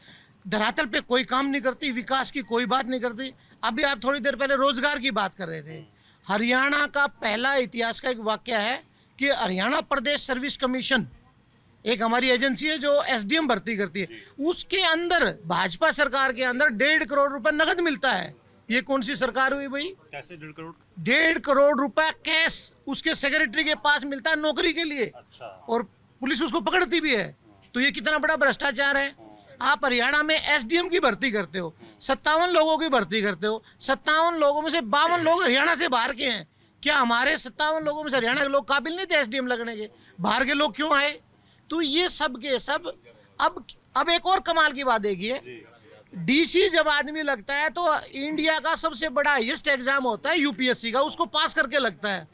धरातल पे कोई काम नहीं करती, विकास की कोई बात नहीं करती। अभी आप थोड़ी देर पहले रोजगार की बात कर रहे थे। हरियाणा का पहला इतिहास का एक वाक्य है कि हरियाणा प्रदेश सर्विस कमीशन, एक हमारी एजेंसी है जो एसडीएम भर्ती करती है, उसके अंदर भाजपा सरकार के अंदर 1.5 करोड़ रुपए नगद मिलता है। ये कौन सी सरकार हुई भाई? कैसे 1.5 करोड़? 1.5 करोड़ रुपए कैश उसके सेक्रेटरी के पास मिलता है नौकरी के लिए। अच्छा। और पुलिस उसको पकड़ती भी है। तो ये कितना बड़ा भ्रष्टाचार है। आप हरियाणा में एसडीएम की भर्ती करते हो, 57 लोगों की भर्ती करते हो, 57 लोगों में से 52 लोग हरियाणा से बाहर के हैं। क्या हमारे 57 लोगों में से हरियाणा के लोग काबिल नहीं थे एसडीएम लगने के? बाहर के लोग क्यों आए? तो ये सब के सब। अब एक और कमाल की बात देखिए, डीसी जब आदमी लगता है तो इंडिया का सबसे बड़ा हाईएस्ट एग्जाम होता है यूपीएससी का, उसको पास करके लगता है।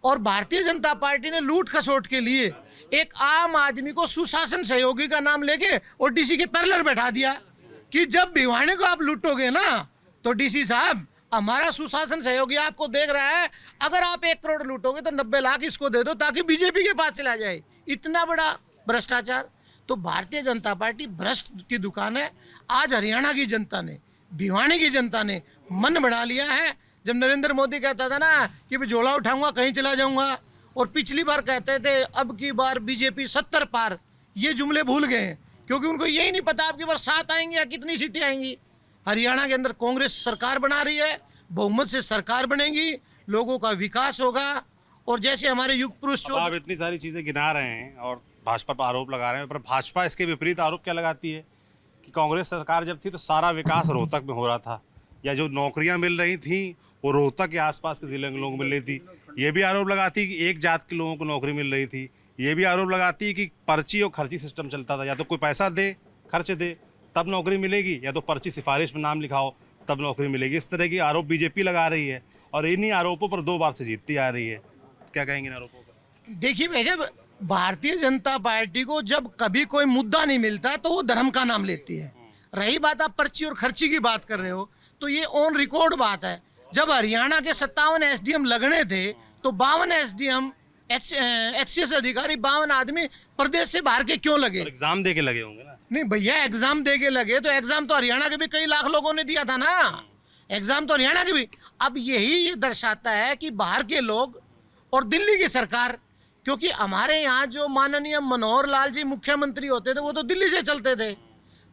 और भारतीय जनता पार्टी ने लूट खसोट के लिए एक आम आदमी को सुशासन सहयोगी का नाम लेके और डीसी के पैरेलल बैठा दिया कि जब भिवानी को आप लूटोगे ना तो डीसी साहब हमारा सुशासन सहयोगी आपको देख रहा है, अगर आप 1 करोड़ लूटोगे तो 90 लाख इसको दे दो ताकि बीजेपी के पास चला जाए। इतना बड़ा भ्रष्टाचार। तो भारतीय जनता पार्टी भ्रष्ट की दुकान है। आज हरियाणा की जनता ने, भिवानी की जनता ने मन बना लिया है। जब नरेंद्र मोदी कहता था ना कि मैं झोला उठाऊंगा कहीं चला जाऊंगा, और पिछली बार कहते थे अब की बार बीजेपी 70 पार, ये जुमले भूल गए हैं क्योंकि उनको यही नहीं पता अब की बार 7 आएंगी या कितनी सीटें आएंगी। हरियाणा के अंदर कांग्रेस सरकार बना रही है, बहुमत से सरकार बनेगी, लोगों का विकास होगा। और जैसे हमारे युग पुरुष अब आप इतनी सारी चीज़ें गिना रहे हैं और भाजपा पर आरोप लगा रहे हैं, पर भाजपा इसके विपरीत आरोप क्या लगाती है कि कांग्रेस सरकार जब थी तो सारा विकास रोहतक में हो रहा था, या जो नौकरियां मिल रही थी वो रोहतक के आसपास के ज़िले के लोगों को मिल रही थी। ये भी आरोप लगाती है कि एक जात के लोगों को नौकरी मिल रही थी। ये भी आरोप लगाती है कि पर्ची और खर्ची सिस्टम चलता था, या तो कोई पैसा दे, खर्च दे तब नौकरी मिलेगी, या तो पर्ची सिफारिश में नाम लिखाओ तब नौकरी मिलेगी। इस तरह की आरोप बीजेपी लगा रही है और इन्हीं आरोपों पर 2 बार से जीतती आ रही है। क्या कहेंगे इन आरोपों पर? देखिए भाई साहब, भारतीय जनता पार्टी को जब कभी कोई मुद्दा नहीं मिलता तो वो धर्म का नाम लेती है। रही बात आप पर्ची और खर्ची की बात कर रहे हो तो ये ऑन रिकॉर्ड बात है। जब हरियाणा के 57 एसडीएम लगने थे तो 52 एसडीएम HCS अधिकारी 52 आदमी प्रदेश से बाहर के क्यों लगे? एग्जाम दे के लगे होंगे ना? नहीं भैया, एग्जाम दे के लगे तो एग्जाम तो हरियाणा के भी कई लाख लोगों ने दिया था ना, एग्जाम तो हरियाणा के भी। अब यही ये दर्शाता है कि बाहर के लोग और दिल्ली की सरकार, क्योंकि हमारे यहाँ जो माननीय मनोहर लाल जी मुख्यमंत्री होते थे वो तो दिल्ली से चलते थे।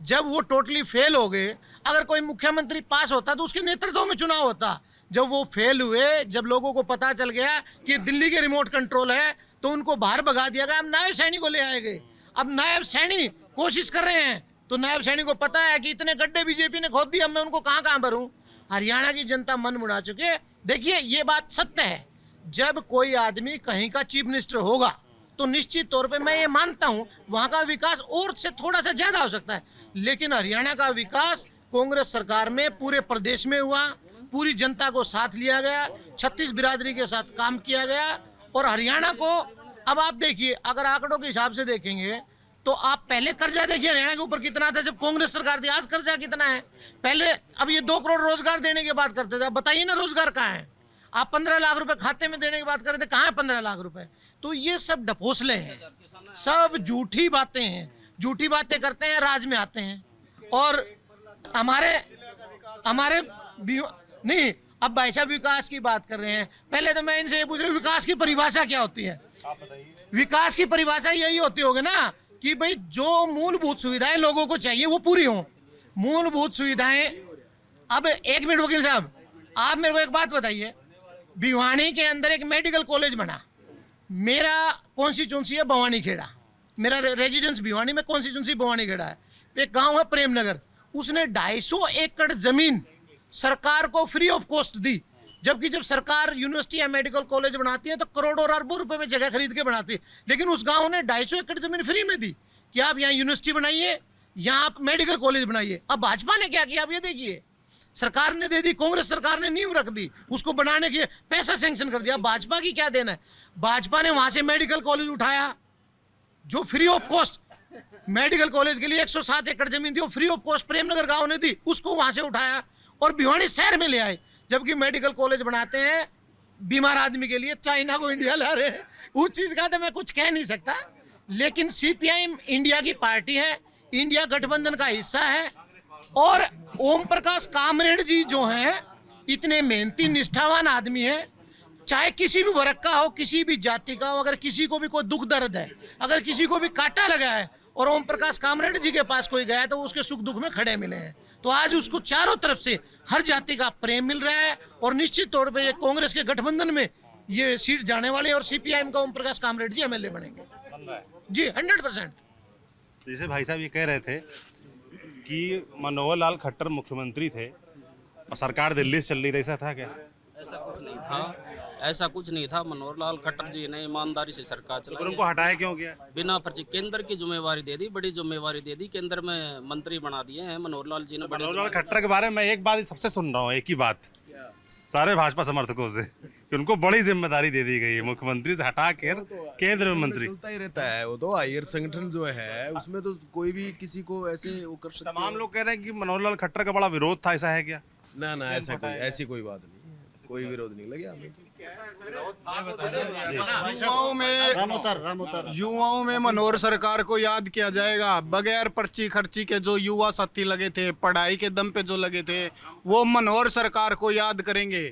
जब वो टोटली फेल हो गए, अगर कोई मुख्यमंत्री पास होता तो उसके नेतृत्व में चुनाव होता। जब वो फेल हुए, जब लोगों को पता चल गया कि दिल्ली के रिमोट कंट्रोल है तो उनको बाहर भगा दिया गया। अब नायब सैनी को ले आए गए। अब नायब सैनी कोशिश कर रहे हैं तो नायब सैनी को पता है कि इतने गड्ढे बीजेपी ने खोद दिए, अब मैं उनको कहाँ कहाँ भरूँ। हरियाणा की जनता मन मुड़ा चुकी है। देखिए ये बात सत्य है, जब कोई आदमी कहीं का चीफ मिनिस्टर होगा तो निश्चित तौर पे मैं ये मानता हूँ वहाँ का विकास और से थोड़ा सा ज़्यादा हो सकता है, लेकिन हरियाणा का विकास कांग्रेस सरकार में पूरे प्रदेश में हुआ। पूरी जनता को साथ लिया गया, 36 बिरादरी के साथ काम किया गया। और हरियाणा को अब आप देखिए, अगर आंकड़ों के हिसाब से देखेंगे तो आप पहले कर्जा देखिए हरियाणा के ऊपर कितना था जब कांग्रेस सरकार थी, आज कर्जा कितना है। पहले अब ये 2 करोड़ रोजगार देने की बात करते थे, अब बताइए ना रोजगार कहाँ है। आप 15 लाख रुपए खाते में देने की बात कर रहे थे, कहाँ है 15 लाख रुपए। तो ये सब ढपोसले हैं, सब झूठी बातें हैं, झूठी बातें करते हैं, राज में आते हैं। और हमारे नहीं, अब भाई साहब विकास की बात कर रहे हैं। पहले तो मैं इनसे ये पूछ रहा हूँ विकास की परिभाषा क्या होती है? विकास की परिभाषा यही होती होगी ना कि भाई जो मूलभूत सुविधाएं लोगों को चाहिए वो पूरी हों। मूलभूत सुविधाएं, अब 1 मिनट वकील साहब, आप मेरे को एक बात बताइए, भिवानी के अंदर एक मेडिकल कॉलेज बना, मेरा कॉन्स्टिट्यूंसी है भवानी खेड़ा, मेरा रेजिडेंस भिवानी में, कॉन्स्टिट्यूंसी भवानी खेड़ा है। एक गांव है प्रेम नगर, उसने 250 एकड़ जमीन सरकार को फ्री ऑफ कॉस्ट दी। जबकि जब सरकार यूनिवर्सिटी या मेडिकल कॉलेज बनाती है तो करोड़ों और अरबों रुपए में जगह खरीद के बनाती है, लेकिन उस गांव ने 250 एकड़ जमीन फ्री में दी कि आप यहाँ यूनिवर्सिटी बनाइए, यहाँ आप मेडिकल कॉलेज बनाइए। अब भाजपा ने क्या किया, आप ये देखिए, सरकार ने दे दी, कांग्रेस सरकार ने नींव रख दी, उसको बनाने के पैसा सैंक्शन कर दिया। भाजपा की क्या देना है? भाजपा ने वहां से मेडिकल कॉलेज उठाया जो free of cost, medical college के लिए 107 एकड़ जमीन थी, वो फ्री ऑफ कॉस्ट प्रेमनगर गांव ने दी, उसको वहां से उठाया और भिवानी शहर में ले आए। जबकि मेडिकल कॉलेज बनाते हैं बीमार आदमी के लिए, चाइना को इंडिया ला रहे हैं, उस चीज का तो मैं कुछ कह नहीं सकता। लेकिन CPIM इंडिया की पार्टी है, इंडिया गठबंधन का हिस्सा है। और ओम प्रकाश कामरेड जी जो हैं, इतने मेहनती निष्ठावान आदमी हैं, चाहे किसी भी वर्ग का हो, किसी भी जाति का हो, अगर किसी को भी कोई दुख दर्द है, अगर किसी को भी कांटा लगा है और ओम प्रकाश कामरेड जी के पास कोई गया तो उसके सुख दुख में खड़े मिले हैं। तो आज उसको चारों तरफ से हर जाति का प्रेम मिल रहा है और निश्चित तौर पे ये कांग्रेस के गठबंधन में ये सीट जाने वाली है और CPIM का ओम प्रकाश कामरेड जी MLA बनेंगे जी 100%। जैसे भाई साहब ये कह रहे थे कि मनोहर लाल खट्टर मुख्यमंत्री थे और सरकार दिल्ली से चल रही थी, ऐसा था क्या? ऐसा कुछ नहीं था, ऐसा कुछ नहीं था। मनोहर लाल खट्टर जी ने ईमानदारी से सरकार चलाई। उनको हटाया क्यों गया? बिना पर्ची, केंद्र की जिम्मेवारी दे दी, बड़ी जिम्मेवारी दे दी, केंद्र में मंत्री बना दिए हैं मनोहर लाल जी ने। मनोहर लाल खट्टर के बारे में एक बात सबसे सुन रहा हूँ, एक ही बात सारे भाजपा समर्थकों से कि उनको बड़ी जिम्मेदारी दे दी गई है, मुख्यमंत्री से हटा कर केंद्र में मंत्री। चलता ही रहता है, वो तो हायर संगठन जो है उसमें तो कोई भी किसी को ऐसे वो कर सकता है। तमाम लोग कह रहे हैं कि मनोहर लाल खट्टर का बड़ा विरोध था, ऐसा है क्या? ना ऐसी कोई बात नहीं, कोई विरोध नहीं लगे हमें। युवाओं में मनोहर सरकार को याद किया जाएगा। बगैर पर्ची खर्ची के जो युवा साथी लगे थे, पढ़ाई के दम पे जो लगे थे, वो मनोहर सरकार को याद करेंगे।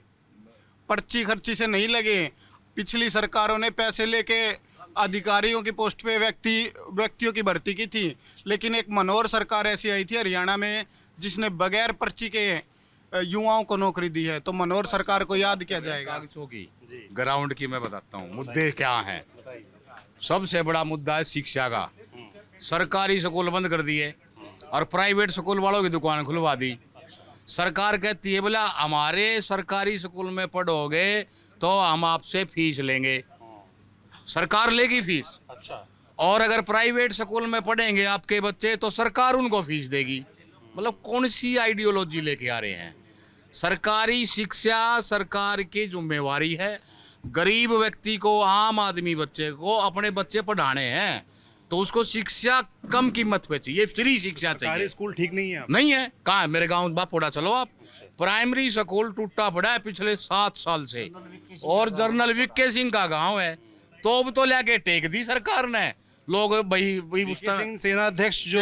पर्ची खर्ची से नहीं लगे। पिछली सरकारों ने पैसे लेके अधिकारियों की पोस्ट पे व्यक्तियों की भर्ती की थी, लेकिन एक मनोहर सरकार ऐसी आई थी हरियाणा में जिसने बगैर पर्ची के युवाओं को नौकरी दी है, तो मनोहर सरकार को याद किया जाएगा। कागजों की ग्राउंड की मैं बताता हूँ मुद्दे क्या हैं। सबसे बड़ा मुद्दा है शिक्षा का। सरकारी स्कूल बंद कर दिए और प्राइवेट स्कूल वालों की दुकान खुलवा दी। सरकार कहती है बोला हमारे सरकारी स्कूल में पढ़ोगे तो हम आपसे फीस लेंगे, सरकार लेगी फीस। और अगर प्राइवेट स्कूल में पढ़ेंगे आपके बच्चे तो सरकार उनको फीस देगी। मतलब कौन सी आइडियोलॉजी लेके आ रहे हैं। सरकारी शिक्षा सरकार की जिम्मेवारी है। गरीब व्यक्ति को, आम आदमी बच्चे को अपने बच्चे पढ़ाने हैं तो उसको शिक्षा कम कीमत पे चाहिए, फ्री शिक्षा चाहिए। स्कूल ठीक नहीं है, नहीं है। कहाँ है? मेरे गांव बापोड़ा चलो आप, प्राइमरी स्कूल टूटा पड़ा है पिछले 7 साल से। और जनरल विक्के सिंह का गांव है, तो लेके टेक दी सरकार ने। लोग भाई सेनाध्यक्ष जो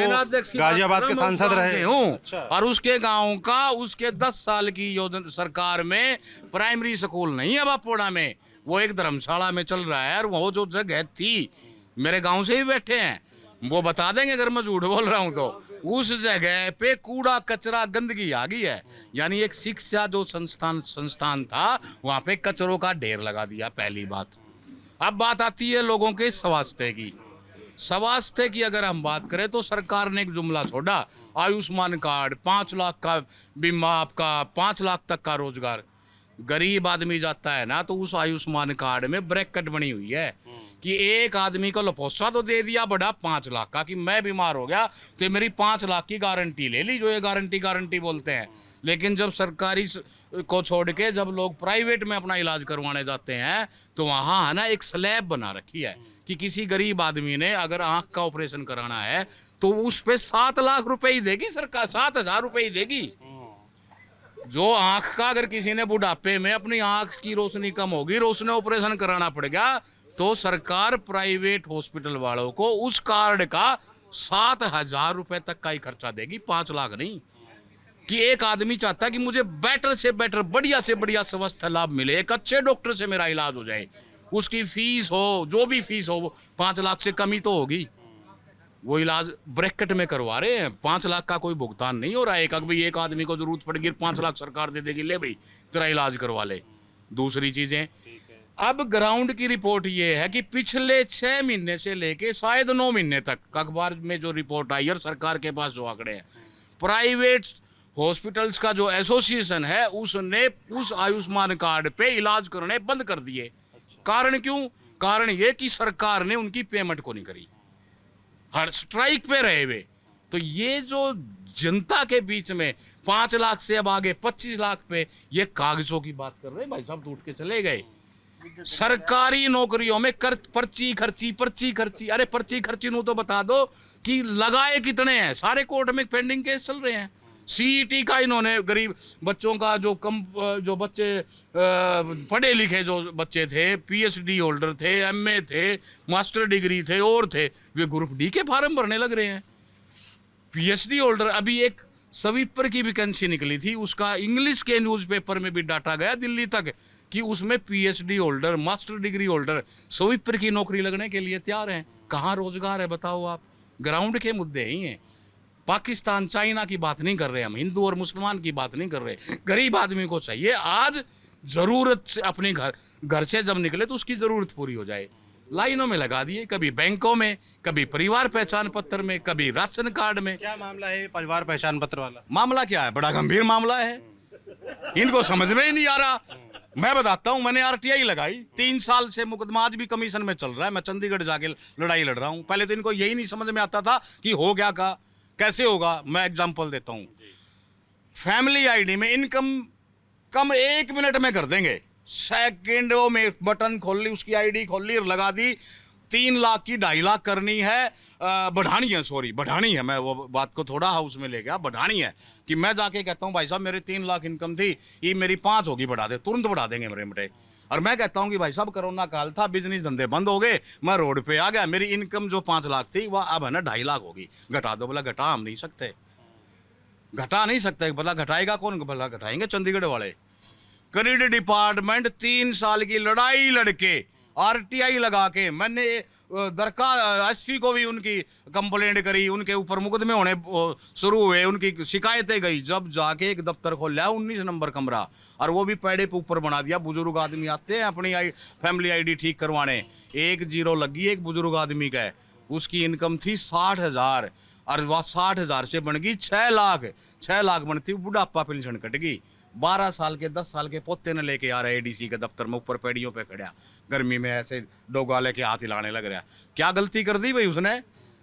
गाजियाबाद के सांसद रहे हूँ और उसके गांव का उसके 10 साल की योजना सरकार में प्राइमरी स्कूल नहीं है बापोड़ा में, वो एक धर्मशाला में चल रहा है। और वो जो जगह थी, मेरे गांव से ही बैठे हैं, वो बता देंगे अगर मैं झूठ बोल रहा हूँ तो, उस जगह पे कूड़ा कचरा गंदगी आ गई है। यानी एक शिक्षा जो संस्थान था वहाँ पे कचरों का ढेर लगा दिया, पहली बात। अब बात आती है लोगों के स्वास्थ्य की। स्वास्थ्य की अगर हम बात करें तो सरकार ने एक जुमला छोड़ा, आयुष्मान कार्ड, 5 लाख का बीमा, आपका 5 लाख तक का रोजगार। गरीब आदमी जाता है ना तो उस आयुष्मान कार्ड में ब्रैकेट बनी हुई है कि एक आदमी को लपोसा तो दे दिया बड़ा 5 लाख का कि मैं बीमार हो गया तो मेरी 5 लाख की गारंटी ले ली, जो ये गारंटी बोलते हैं। लेकिन जब सरकारी को छोड़ के जब लोग प्राइवेट में अपना इलाज करवाने जाते हैं तो वहाँ है ना एक स्लैब बना रखी है कि किसी गरीब आदमी ने अगर आँख का ऑपरेशन कराना है तो उस पर 7 लाख रुपए ही देगी सरकार, 7,000 रुपए ही देगी। जो आँख का अगर किसी ने बुढ़ापे में अपनी आँख की रोशनी कम होगी, रोशनी ऑपरेशन कराना पड़ेगा, तो सरकार प्राइवेट हॉस्पिटल वालों को उस कार्ड का 7,000 रुपए तक का ही खर्चा देगी, 5 लाख नहीं। कि एक आदमी चाहता है कि मुझे बेटर से बेटर, बढ़िया से बढ़िया स्वास्थ्य लाभ मिले, एक अच्छे डॉक्टर से मेरा इलाज हो जाए, उसकी फीस हो, जो भी फीस हो, वो 5 लाख से कम ही तो होगी। वो इलाज ब्रैकेट में करवा रहे हैं, 5 लाख का कोई भुगतान नहीं हो रहा है। भाई एक आदमी को जरूरत पड़ेगी 5 लाख सरकार दे देगी, ले भाई तेरा इलाज करवा ले। दूसरी चीजें, अब ग्राउंड की रिपोर्ट ये है कि पिछले 6 महीने से लेके शायद 9 महीने तक, अखबार में जो रिपोर्ट आई और सरकार के पास जो आंकड़े हैं, प्राइवेट हॉस्पिटल्स का जो एसोसिएशन है उसने उस आयुष्मान कार्ड पे इलाज करने बंद कर दिए। कारण क्यों? कारण ये कि सरकार ने उनकी पेमेंट को नहीं करी, हर स्ट्राइक पे रहे हुए। तो ये जो जनता के बीच में 5 लाख से अब आगे 25 लाख पे ये कागजों की बात कर रहे हैं, भाई साहब तो उठ के चले गए। सरकारी नौकरियों में पर्ची खर्ची, अरे पर्ची खर्ची नू तो बता दो कि लगाए कितने हैं। सारे कोर्ट में पेंडिंग केस चल रहे हैं। सीईटी का इन्होंने गरीब बच्चों का जो बच्चे पढ़े लिखे जो बच्चे थे, पीएचडी होल्डर थे, एमए थे, मास्टर डिग्री थे और थे, वे ग्रुप डी के फार्म भरने लग रहे हैं। पीएचडी होल्डर, अभी एक स्वीपर की वैकेंसी निकली थी, उसका इंग्लिश के न्यूज़पेपर में भी डाटा गया दिल्ली तक कि उसमें PhD holder, master degree holder sweeper की नौकरी लगने के लिए तैयार हैं। कहाँ रोजगार है बताओ आप? ग्राउंड के मुद्दे ही हैं। पाकिस्तान चाइना की बात नहीं कर रहे हम, हिंदू और मुसलमान की बात नहीं कर रहे। गरीब आदमी को चाहिए आज ज़रूरत से अपने घर से जब निकले तो उसकी ज़रूरत पूरी हो जाए। लाइनों में लगा दिए, कभी बैंकों में, कभी परिवार पहचान पत्र में, कभी राशन कार्ड में। क्या मामला है परिवार पहचान पत्र वाला? मामला क्या है? बड़ा गंभीर मामला है, इनको समझ में ही नहीं आ रहा। मैं बताता हूँ, मैंने आरटीआई लगाई, 3 साल से मुकदमा आज भी कमीशन में चल रहा है। मैं चंडीगढ़ जाके लड़ाई लड़ रहा हूँ। पहले तो इनको यही नहीं समझ में आता था कि हो गया का कैसे होगा। मैं एग्जांपल देता हूँ, फैमिली आईडी में इनकम कम 1 मिनट में कर देंगे। सेकेंडों में बटन खोल ली, उसकी आईडी खोल ली और लगा दी। 3 लाख की 2.5 लाख करनी है, बढ़ानी है। मैं वो बात को थोड़ा हाउस में ले गया, बढ़ानी है कि मैं जाके कहता हूँ भाई साहब मेरे 3 लाख इनकम थी, ये मेरी 5 होगी, बढ़ा दे, तुरंत बढ़ा देंगे मेरे मटे। और मैं कहता हूँ कि भाई साहब कोरोना काल था, बिजनेस धंधे बंद हो गए, मैं रोड पे आ गया, मेरी इनकम जो 5 लाख थी वह अब है ना 2.5 लाख होगी, घटा दो। बोला घटा हम नहीं सकते, घटा नहीं सकते। बोला घटाएगा कौन? भला घटाएंगे चंडीगढ़ वाले। क्रेडिट डिपार्टमेंट 3 साल की लड़ाई लड़के आरटीआई लगा के, मैंने दरकार एसपी को भी उनकी कंप्लेंट करी, उनके ऊपर मुकदमे होने शुरू हुए, उनकी शिकायतें गई। जब जाके एक दफ्तर खोल लिया 19 नंबर कमरा, और वो भी पैड़े पे ऊपर बना दिया। बुजुर्ग आदमी आते हैं अपनी फैमिली आईडी ठीक करवाने, 1 जीरो लगी एक बुजुर्ग आदमी का, उसकी इनकम थी 60,000 और वह 60,000 से बन गई 6 लाख। 6 लाख बनती बुढ़ापा पेंशन कट गई। 12 साल के 10 साल के पोते ने लेके आ रहा है एडीसी के दफ्तर में, ऊपर पेड़ियों पे खड़ा, गर्मी में ऐसे डोगा लेके हाथ हिलाने लग रहा। क्या गलती कर दी भाई उसने?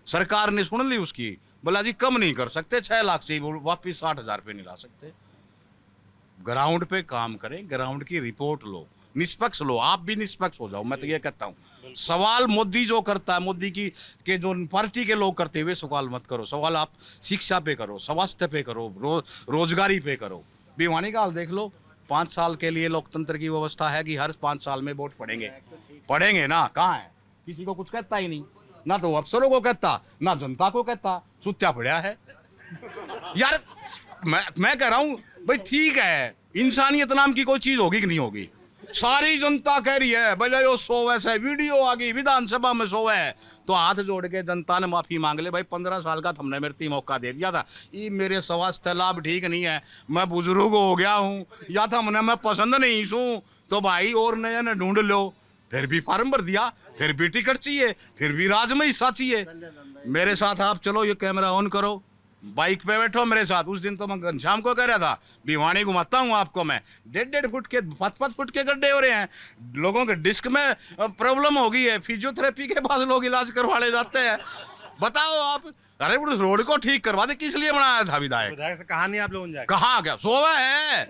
सरकार ने सुन ली उसकी, बोला जी कम नहीं कर सकते, 6 लाख से वापिस 60,000 पे नहीं ला सकते। ग्राउंड पे काम करें, ग्राउंड की रिपोर्ट लो, निष्पक्ष लो। आप भी निष्पक्ष हो जाओ, मैं तो ये कहता हूँ। सवाल मोदी जो करता है, मोदी की के जो पार्टी के लोग करते हुए सवाल मत करो। सवाल आप शिक्षा पे करो, स्वास्थ्य पे करो, रोजगारी पे करो। भिवानी का हाल देख लो। 5 साल के लिए लोकतंत्र की व्यवस्था है कि हर 5 साल में वोट पड़ेंगे ना, कहाँ है? किसी को कुछ कहता ही नहीं, ना तो अफसरों को कहता, ना जनता को कहता, सुत्या पड़ा है यार। मैं कह रहा हूँ भाई ठीक है, इंसानियत नाम की कोई चीज होगी कि नहीं होगी? सारी जनता कह रही है भाई वो सोवे से वीडियो आ गई विधानसभा में सोवे है, तो हाथ जोड़ के जनता ने माफी मांग ले। भाई 15 साल का हमने मेरे मौका दे दिया था, ये मेरे स्वास्थ्य लाभ ठीक नहीं है, मैं बुजुर्ग हो गया हूँ, या था हमने मैं पसंद नहीं हूँ, तो भाई और नया ने ढूंढ लो। फिर भी फार्म भर दिया, फिर भी टिकट चाहिए, फिर भी राज में हिस्सा चाहिए। मेरे साथ आप चलो, ये कैमरा ऑन करो, बाइक पे बैठो मेरे साथ। उस दिन तो मैं घनश्याम को कह रहा था भिवानी घुमाता हूँ आपको मैं, 1.5 फुट के 5 फुट के गड्ढे हो रहे हैं, लोगों के डिस्क में प्रॉब्लम हो गई है, फिजियोथेरेपी के पास लोग इलाज करवा ले जाते हैं। बताओ आप, अरे उस रोड को ठीक करवा दे, किस लिए बनाया था विधायक? कहा नहीं आप लोगों ने? कहाँ गया? सोवा है,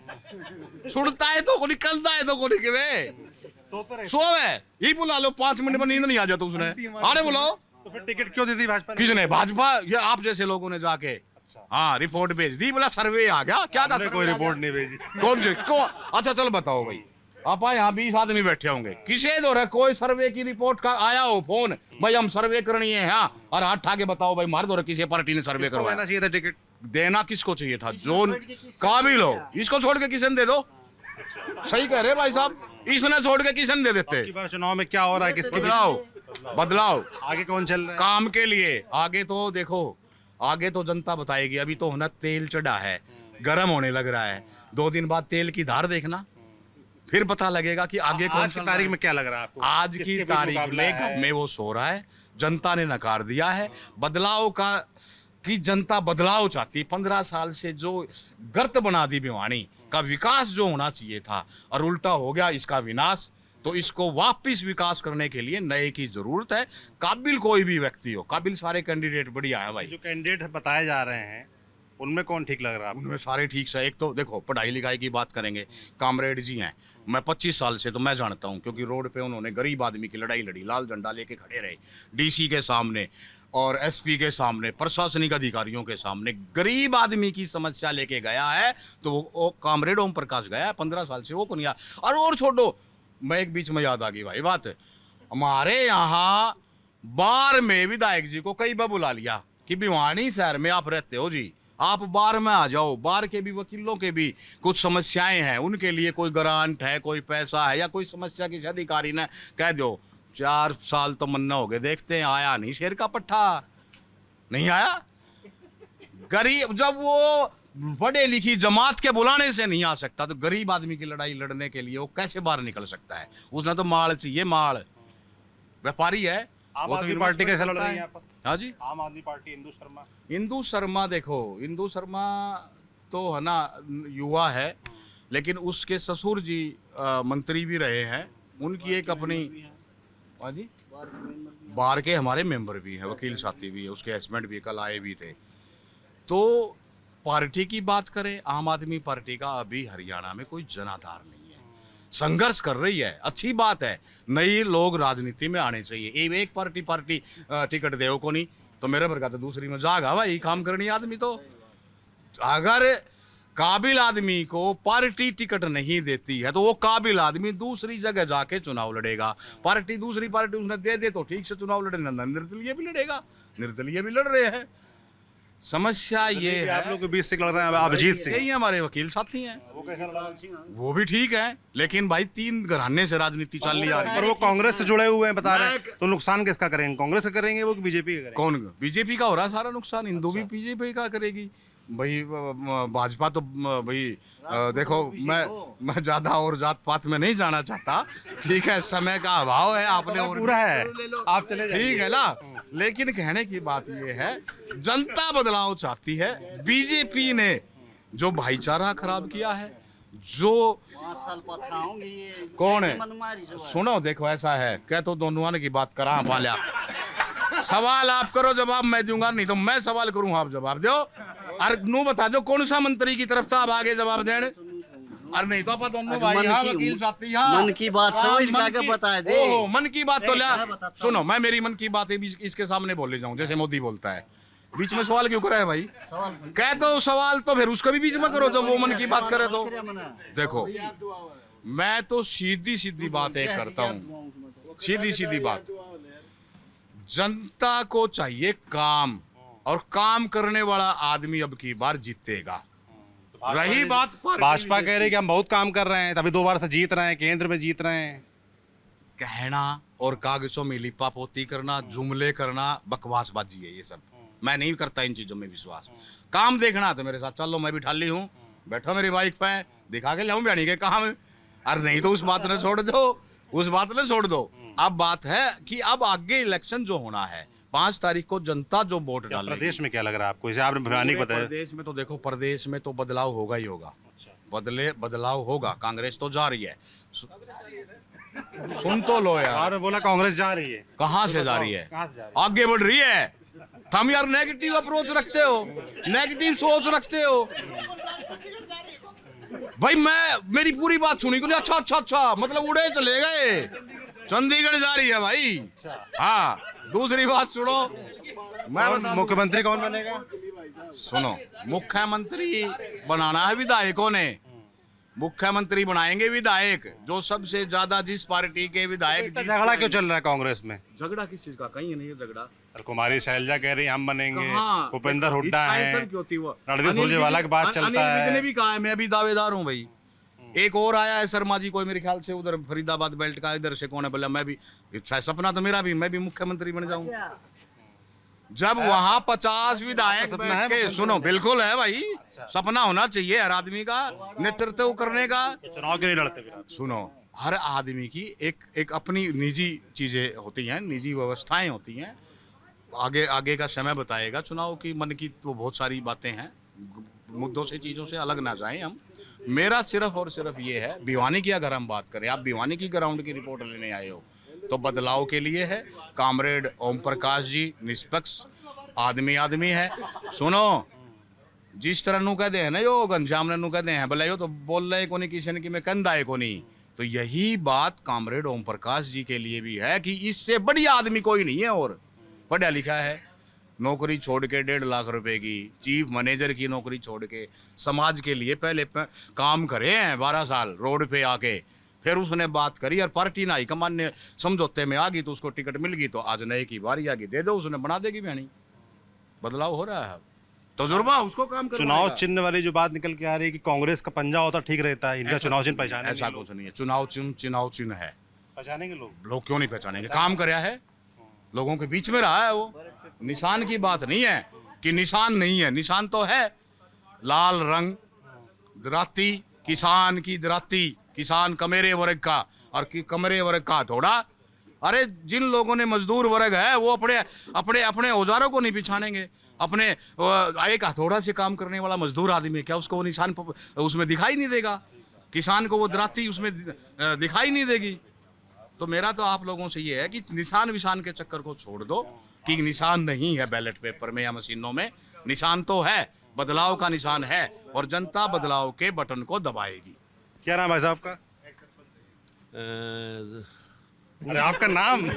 सुनता है तो को निकलता है तो को निकले, सोवा है। यही बुला लो, 5 मिनट में नींद नहीं आ जाता उसने, अरे बुलाओ। तो फिर टिकट क्यों दे दी भाजपा ने? किसने? भाजपा या आप जैसे लोगों ने जाके हाँ रिपोर्ट भेज दी, बोला सर्वे आ गया। क्या था? कोई रिपोर्ट नहीं भेजी। कौन से अच्छा चलो बताओ भाई, आप यहाँ 20 आदमी बैठे होंगे, किसे दो रहे कोई सर्वे की रिपोर्ट का आया हो फोन, भाई हम सर्वे करनी है हाँ, और हाथ ठाके बताओ भाई मार दो रहे किसी पार्टी ने सर्वे करवाया? देना चाहिए था टिकट। देना किसको चाहिए था? जो काबिल हो, इसको छोड़ के किसी ने दे दो। सही कह रहे भाई साहब, इसने छोड़ के किसी ने दे देते। चुनाव में क्या हो रहा है? किसके बदलाव आगे कौन चल रहा है काम के लिए? आगे तो देखो, आगे तो जनता बताएगी। अभी तो होना तेल चढ़ा है, गर्म होने लग रहा है, 2 दिन बाद तेल की धार देखना, फिर पता लगेगा कि आगे कौन। आज की तारीख में क्या लग रहा है आपको? आज की तारीख में घर में वो सो रहा है, जनता ने नकार दिया है बदलाव का, कि जनता बदलाव चाहती। 15 साल से जो गर्त बना दी भिवानी का, विकास जो होना चाहिए था और उल्टा हो गया इसका विनाश। तो इसको वापस विकास करने के लिए नए की जरूरत है। काबिल कोई भी व्यक्ति हो, काबिल सारे कैंडिडेट बढ़िया है भाई। जो कैंडिडेट बताए जा रहे हैं उनमें कौन ठीक लग रहा है? उनमें सारे ठीक से। एक तो देखो पढ़ाई लिखाई की बात करेंगे, कामरेड जी हैं, मैं 25 साल से तो मैं जानता हूं, क्योंकि रोड पे उन्होंने गरीब आदमी की लड़ाई लड़ी, लाल झंडा लेके खड़े रहे डीसी के सामने और एसपी के सामने, प्रशासनिक अधिकारियों के सामने, गरीब आदमी की समस्या लेके गया है। तो वो कामरेड ओम प्रकाश गया है 15 साल से, वो कौन गया? और छोड़ो, मैं एक बीच में याद आ गई भाई बात, हमारे यहाँ बार में विधायक जी को कई बार बुला लिया कि भिवानी शहर में आप रहते हो जी, आप बार में आ जाओ, बार के भी वकीलों के भी कुछ समस्याएं हैं, उनके लिए कोई ग्रांट है, कोई पैसा है या कोई समस्या किसी अधिकारी ने कह दो। 4 साल तो मन्ना हो गए, देखते हैं आया नहीं, शेर का पट्टा नहीं आया। गरीब जब वो बड़े लिखी जमात के बुलाने से नहीं आ सकता, तो गरीब आदमी की लड़ाई लड़ने के लिए वो कैसे बाहर निकल सकता है? उसने तो माल चाहिए, माल। व्यापारी है। आम आदमी पार्टी कैसे लड़ रही है? हाँ जी, आम आदमी पार्टी, इंदु शर्मा देखो, इंदु शर्मा तो है ना युवा है, लेकिन उसके ससुर जी मंत्री भी रहे हैं, उनकी एक अपनी, हाँ जी, बार के हमारे मेंबर भी हैं, वकील साथी भी है, उसके हस्बैंड भी कल आए भी थे। तो पार्टी की बात करें, आम आदमी पार्टी का अभी हरियाणा में कोई जनाधार नहीं है, संघर्ष कर रही है, अच्छी बात है। नए लोग राजनीति में आने चाहिए। एक पार्टी टिकट दे को नहीं तो मेरे पर तो दूसरी में जागा भाई, काम करनी आदमी। तो अगर काबिल आदमी को पार्टी टिकट नहीं देती है तो वो काबिल आदमी दूसरी जगह जाके चुनाव लड़ेगा। पार्टी दूसरी पार्टी उसने दे दे तो ठीक से चुनाव लड़े, निर्दलीय भी लड़ेगा, निर्दलीय भी लड़ रहे हैं। समस्या ये है, आप लोग के बीच से लड़ रहे हैं अभिजीत सिंह, यही हमारे वकील साथी हैं, वो भी ठीक है, लेकिन भाई 3 घराने से राजनीति चल रही आ रही और है। वो कांग्रेस से जुड़े हुए हैं बता रहे हैं, तो नुकसान किसका करेंगे? कांग्रेस का करेंगे वो कि बीजेपी का करेंगे? कौन? बीजेपी का हो रहा है सारा नुकसान, हिंदू भी बीजेपी का करेगी भाई। भाजपा तो भाई देखो, मैं ज्यादा और जात पात में नहीं जाना चाहता, ठीक है, समय का अभाव है, आपने और पूरा है, आप चले जाइए। ठीक है ना, लेकिन कहने की बात ये है, जनता बदलाव चाहती है। बीजेपी ने जो भाईचारा खराब किया है, जो कौन है, सुनो देखो ऐसा है, कह तो दोनों की बात करा पाल्या, सवाल आप करो जवाब मैं दूंगा, नहीं तो मैं सवाल करूं आप जवाब दो। और नू बता दो कौन सा मंत्री की तरफ था आप आगे जवाब देने, और नहीं तो अपन दोनों भाई यहाँ वकील साथी यहाँ मन की बात समझ बता दे। ओहो, मन की बात तो ला सुनो, मैं मेरी मन की बात इसके सामने बोल ले जाऊं, जैसे मोदी बोलता है, बीच में सवाल क्यों करा है भाई? कह तो सवाल तो फिर उसका भी बीच में करो जब वो मन की बात करे तो। देखो मैं तो सीधी सीधी बात एक करता हूँ, सीधी सीधी बात, जनता को चाहिए काम, और काम करने वाला आदमी अब की बार जीतेगा। रही बात भाजपा कह रही है कि हम बहुत काम कर रहे हैं, तभी 2 बार से जीत रहे हैं, केंद्र में जीत रहे हैं। कहना और कागजों में लिपापोती करना, जुमले करना, बकवासबाजी है ये सब, मैं नहीं करता इन चीजों में विश्वास। काम देखना तो मेरे साथ चलो, मैं भी ठाली हूँ, बैठो मेरी बाइक पे, दिखा के लाऊं बयानी के काम, और नहीं तो उस बात ने छोड़ दो, उस बात ने छोड़ दो। अब बात है कि अब आगे इलेक्शन जो होना है 5 तारीख को, जनता जो वोट डालेगी। प्रदेश में क्या लग रहा है आपको? जैसे आपने भिवानी को बताया, प्रदेश में तो देखो, प्रदेश में तो बदलाव होगा ही होगा, बदलाव होगा। कांग्रेस तो जा रही है, सुन तो लो यार, आपने बोला कांग्रेस जा रही है, कहाँ से जा रही है? आगे बढ़ रही है। तुम यार नेगेटिव अप्रोच रखते हो, नेगेटिव सोच रखते हो भाई। मेरी पूरी बात सुनी को नहीं, अच्छा अच्छा अच्छा मतलब उड़े चले गए, चंडीगढ़ जा रही है भाई। हाँ, दूसरी बात सुनो, मैं मुख्यमंत्री कौन बनेगा? सुनो, मुख्यमंत्री बनाना है विधायकों ने, मुख्यमंत्री बनाएंगे विधायक, जो सबसे ज्यादा जिस पार्टी के विधायक। झगड़ा क्यों चल रहा है कांग्रेस में? झगड़ा किस चीज का? कहीं नहीं है झगड़ा। कुमारी शैलजा कह रही हम बनेंगे, भूपेंद्र हाँ, हुड्डा है, रणदीप सुरजेवाला की बात चलता है, ने भी कहा है, मैं भी दावेदार हूँ भाई। एक और आया है शर्मा जी कोई, मेरे ख्याल से उधर फरीदाबाद बेल्ट का, इधर से कौन है, बोला मैं भी, इच्छा सपना तो मेरा भी, मैं भी मुख्यमंत्री बन जाऊं। जब वहां 50 विधायक बैठ के, सुनो बिल्कुल है भाई, सपना होना चाहिए हर आदमी का नेतृत्व करने का। चुनाव क्यों नहीं लड़ते फिर? सुनो, हर आदमी की एक अपनी निजी चीजें होती हैं, निजी व्यवस्थाएं होती हैं, आगे आगे का समय बताएगा। चुनाव की मन की तो बहुत सारी बातें हैं, मुद्दों से चीज़ों से अलग ना जाएं हम। मेरा सिर्फ और सिर्फ ये है, भिवानी की अगर हम बात करें, आप भिवानी की ग्राउंड की रिपोर्ट लेने आए हो तो बदलाव के लिए है। कामरेड ओम प्रकाश जी निष्पक्ष आदमी है। सुनो, जिस तरह नू कहते हैं ना, यो घनश्याम ने नू कहते हैं बोले, यो तो बोल रहे को नहीं किसी ने कि मैं कंधा है को नहीं, तो यही बात कामरेड ओम प्रकाश जी के लिए भी है कि इससे बढ़िया आदमी कोई नहीं है, और पढ़ा लिखा है, नौकरी छोड़ के 1.5 लाख रुपए की चीफ मैनेजर की नौकरी छोड़ के समाज के लिए पहले काम करे हैं 12 साल रोड पे आके, फिर उसने बात करी और पार्टी ना हाईकमान ने समझौते में आ गई तो उसको टिकट मिल गई, तो आज नए की बारी आ गई, दे दो, उसने बना देगी बहनी। बदलाव हो रहा है, तजुर्बा उसको काम करना। चुनाव चिन्ह वाली जो बात निकल के आ रही है कि कांग्रेस का पंजा होता ठीक रहता है, इनका चुनाव चिन्ह पहचाने, ऐसा कुछ नहीं है। चुनाव चिन्ह है, पहचानेंगे लोग क्यों नहीं पहचानेंगे? काम कराया है, लोगों के बीच में रहा है वो। निशान की बात नहीं है कि निशान नहीं है, निशान तो है, लाल रंग दराती, किसान की दराती, किसान कमेरे वर्ग का, और कमरे वर्ग का हथौड़ा। अरे जिन लोगों ने मजदूर वर्ग है वो अपने औजारों को नहीं पिछानेंगे, अपने एक हथौड़ा से काम करने वाला मजदूर आदमी, क्या उसको वो निशान उसमें दिखाई नहीं देगा? किसान को वो दराती उसमें दिखाई नहीं देगी। तो मेरा तो आप लोगों से ये है कि निशान विशान के चक्कर को छोड़ दो, कि निशान नहीं है बैलेट पेपर में या मशीनों में, निशान तो है, बदलाव का निशान है, और जनता बदलाव के बटन को दबाएगी। क्या नाम है साहब का? अरे आपका नाम?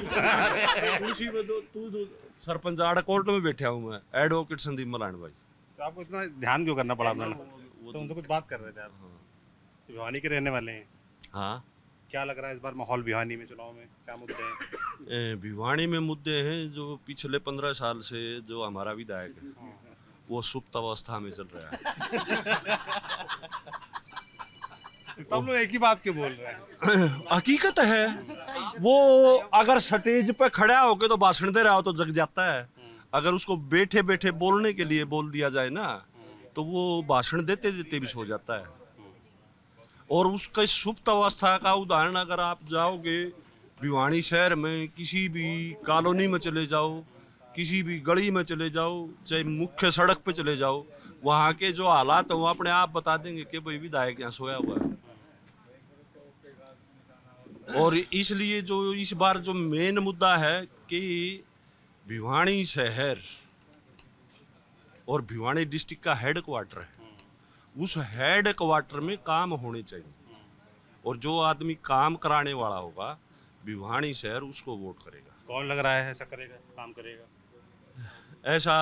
सरपंच आड़ा कोर्ट में बैठा हूँ मैं, एडवोकेट संदीप मलान भाई। तो आपको इतना ध्यान क्यों करना पड़ा अपना? तो उनसे कुछ बात कर रहे थे आप? भिवानी के रहने वाले हैं। हाँ, क्या लग रहा है इस बार माहौल भिवानी में चुनाव में, क्या मुद्दे हैं? भिवानी में मुद्दे हैं जो पिछले 15 साल से जो हमारा विधायक है वो सुप्त अवस्था में चल रहा है। सब लोग एक ही बात क्यों बोल रहे हैं? हकीकत है, वो अगर स्टेज पे खड़ा होके तो भाषण दे रहा हो तो जग जाता है। अगर उसको बैठे बैठे बोलने के लिए बोल दिया जाए ना, तो वो भाषण देते देते भी सो जाता है। और उसका सुप्त अवस्था का उदाहरण अगर आप जाओगे भिवानी शहर में, किसी भी कॉलोनी में चले जाओ, किसी भी गली में चले जाओ, चाहे मुख्य सड़क पे चले जाओ, वहाँ के जो हालात है वो अपने आप बता देंगे कि भाई विधायक यहाँ सोया हुआ है। और इसलिए जो इस बार जो मेन मुद्दा है कि भिवानी शहर और भिवानी डिस्ट्रिक्ट का हेड क्वार्टर है, उस हेड क्वार्टर में काम होने चाहिए। और जो आदमी काम कराने वाला होगा भिवानी शहर उसको वोट करेगा। कौन लग रहा है ऐसा करेगा, काम करेगा? ऐसा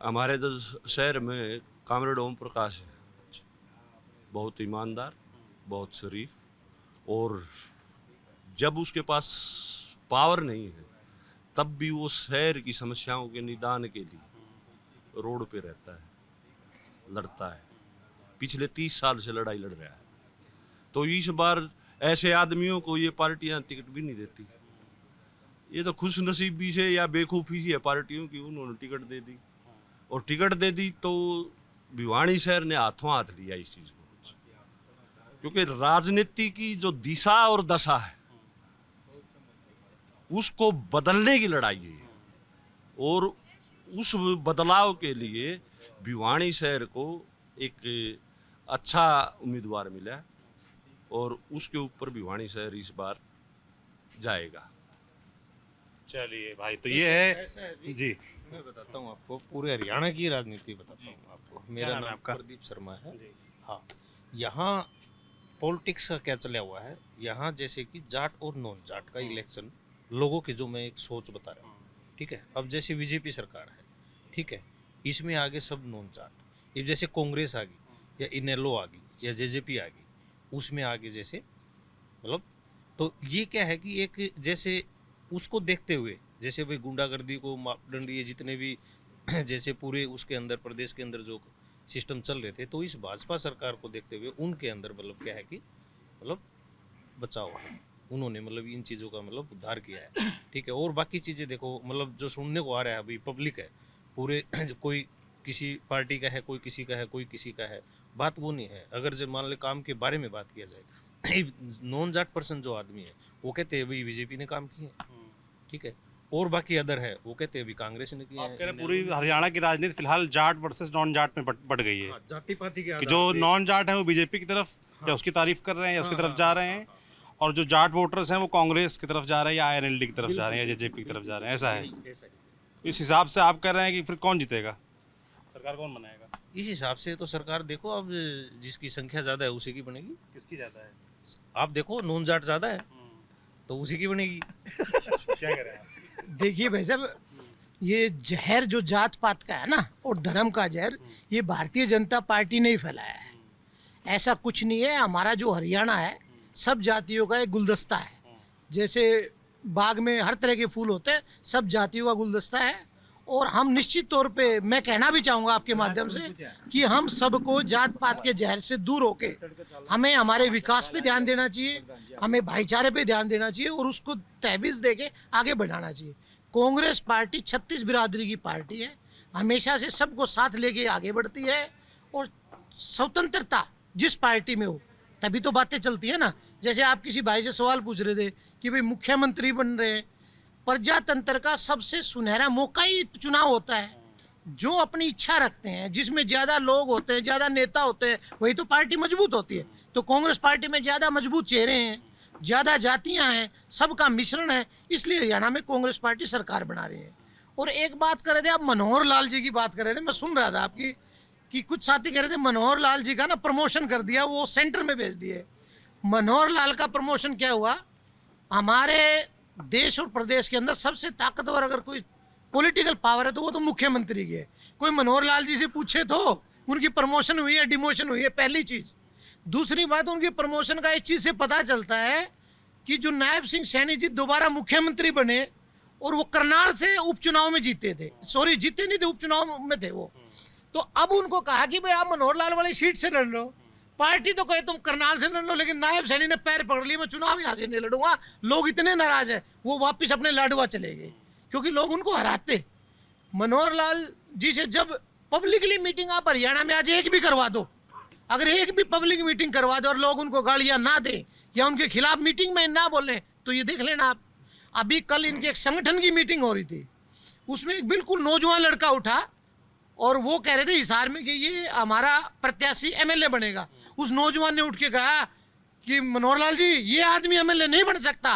हमारे जो शहर में कामरेड ओम प्रकाश है, बहुत ईमानदार, बहुत शरीफ, और जब उसके पास पावर नहीं है तब भी वो शहर की समस्याओं के निदान के लिए रोड पे रहता है, लड़ता है। पिछले 30 साल से लड़ाई लड़ रहा है। तो इस बार ऐसे आदमियों को ये पार्टियां टिकट भी नहीं देती। ये तो खुशनसीबी से या बेवकूफ़ी से है पार्टियों की, उन्होंने टिकट दे दी। और टिकट दे दी तो भिवानी शहर ने हाथों हाथ लिया इस चीज़ को, क्योंकि राजनीति की जो दिशा और दशा है उसको बदलने की लड़ाई है। और उस बदलाव के लिए भिवानी शहर को एक अच्छा उम्मीदवार मिला और उसके ऊपर भिवानी शहर इस बार जाएगा। चलिए भाई, तो ये है जी। मैं बताता हूँ आपको, पूरे हरियाणा की राजनीति बताता हूँ आपको। मेरा नाम है नाम आपका? प्रदीप शर्मा है। हाँ, यहाँ पॉलिटिक्स का क्या चला हुआ है, यहाँ जैसे कि जाट और नॉन जाट का इलेक्शन, लोगों की जो मैं एक सोच बता रहा हूँ, ठीक है। अब जैसे बीजेपी सरकार है, ठीक है, इसमें आगे सब नॉन जाट। अब जैसे कांग्रेस आ गई या इनेलो आ गई या जेजेपी आ गई, उसमें आगे जैसे मतलब, तो ये क्या है कि एक जैसे उसको देखते हुए, जैसे भाई गुंडागर्दी को मापदंड ये जितने भी जैसे पूरे उसके अंदर प्रदेश के अंदर जो सिस्टम चल रहे थे, तो इस भाजपा सरकार को देखते हुए उनके अंदर मतलब क्या है कि मतलब बचाव है, उन्होंने मतलब इन चीज़ों का मतलब उद्धार किया है, ठीक है। और बाकी चीज़ें देखो, मतलब जो सुनने को आ रहा है अभी पब्लिक है पूरे कोई किसी पार्टी का है, कोई किसी का है, कोई किसी का है, बात वो नहीं है। अगर जब मान ले काम के बारे में बात किया जाए, नॉन जाट पर्सन जो आदमी है वो कहते हैं भाई बीजेपी ने काम किए, ठीक है। और बाकी अदर है वो कहते हैं अभी कांग्रेस ने किया है। पूरी हरियाणा की राजनीति फिलहाल जाट वर्सेस नॉन जाट में बट गई है। जाति पाति के कि जो नॉन जाट है वो बीजेपी की तरफ या उसकी तारीफ कर रहे हैं या उसकी तरफ जा रहे हैं, और जो जाट वोटर्स हैं वो कांग्रेस की तरफ जा रहे हैं या आईएनएलडी की तरफ जा रहे हैं या जेजेपी की तरफ जा रहे हैं। ऐसा है। इस हिसाब से आप कह रहे हैं कि फिर कौन जीतेगा, सरकार कौन बनाएगा? इस हिसाब से तो सरकार देखो, अब जिसकी संख्या ज़्यादा है उसी की बनेगी। किसकी ज़्यादा है? आप देखो, नॉन जाट ज़्यादा है तो उसी की बनेगी। क्या करें आप? देखिए भाई साहब, ये जहर जो जात पात का है ना और धर्म का जहर, ये भारतीय जनता पार्टी ने ही फैलाया है। ऐसा कुछ नहीं है। हमारा जो हरियाणा है सब जातियों का एक गुलदस्ता है। जैसे बाग में हर तरह के फूल होते हैं, सब जातियों का गुलदस्ता है। और हम निश्चित तौर पे, मैं कहना भी चाहूँगा आपके माध्यम से, कि हम सबको जात पात के जहर से दूर होके हमें हमारे विकास पे ध्यान देना चाहिए, हमें भाईचारे पे ध्यान देना चाहिए और उसको तहवीज़ दे के आगे बढ़ाना चाहिए। कांग्रेस पार्टी 36 बिरादरी की पार्टी है, हमेशा से सबको साथ लेके आगे बढ़ती है। और स्वतंत्रता जिस पार्टी में हो तभी तो बातें चलती है ना। जैसे आप किसी भाई से सवाल पूछ रहे थे कि भाई मुख्यमंत्री बन रहे हैं, प्रजातंत्र का सबसे सुनहरा मौका ही चुनाव होता है। जो अपनी इच्छा रखते हैं, जिसमें ज़्यादा लोग होते हैं, ज़्यादा नेता होते हैं, वही तो पार्टी मजबूत होती है। तो कांग्रेस पार्टी में ज़्यादा मजबूत चेहरे हैं, ज़्यादा जातियां हैं, सबका मिश्रण है, इसलिए हरियाणा में कांग्रेस पार्टी सरकार बना रही है। और एक बात कर रहे थे आप, मनोहर लाल जी की बात कर रहे थे, मैं सुन रहा था आपकी कि कुछ साथी कह रहे थे मनोहर लाल जी का ना प्रमोशन कर दिया, वो सेंटर में भेज दिए। मनोहर लाल का प्रमोशन क्या हुआ, हमारे देश और प्रदेश के अंदर सबसे ताकतवर अगर कोई पॉलिटिकल पावर है तो वो तो मुख्यमंत्री की है। कोई मनोहर लाल जी से पूछे तो उनकी प्रमोशन हुई है, डिमोशन हुई है, पहली चीज़। दूसरी बात, उनकी प्रमोशन का इस चीज़ से पता चलता है कि जो नायब सिंह सैनी जी दोबारा मुख्यमंत्री बने और वो करनाल से उपचुनाव में जीते थे, सॉरी जीते नहीं थे, उपचुनाव में थे वो, तो अब उनको कहा कि भाई आप मनोहर लाल वाली सीट से लड़ लो। पार्टी तो कहे तुम करनाल से लड़ लो, लेकिन नायब सैनी ने पैर पकड़ लिया, मैं चुनाव यहाँ से नहीं लड़ूंगा। लोग इतने नाराज है, वो वापस अपने लाडवा चले गए, क्योंकि लोग उनको हराते। मनोहर लाल जी से जब पब्लिकली मीटिंग आप हरियाणा में आज एक भी करवा दो, अगर एक भी पब्लिक मीटिंग करवा दो और लोग उनको गालियां ना दें या उनके खिलाफ मीटिंग में ना बोलें, तो ये देख लेना आप। अभी कल इनकी एक संगठन की मीटिंग हो रही थी, उसमें एक बिल्कुल नौजवान लड़का उठा और वो कह रहे थे हिसार में कि ये हमारा प्रत्याशी एमएलए बनेगा। उस नौजवान ने उठ के कहा कि मनोहर लाल जी ये आदमी एमएलए नहीं बन सकता।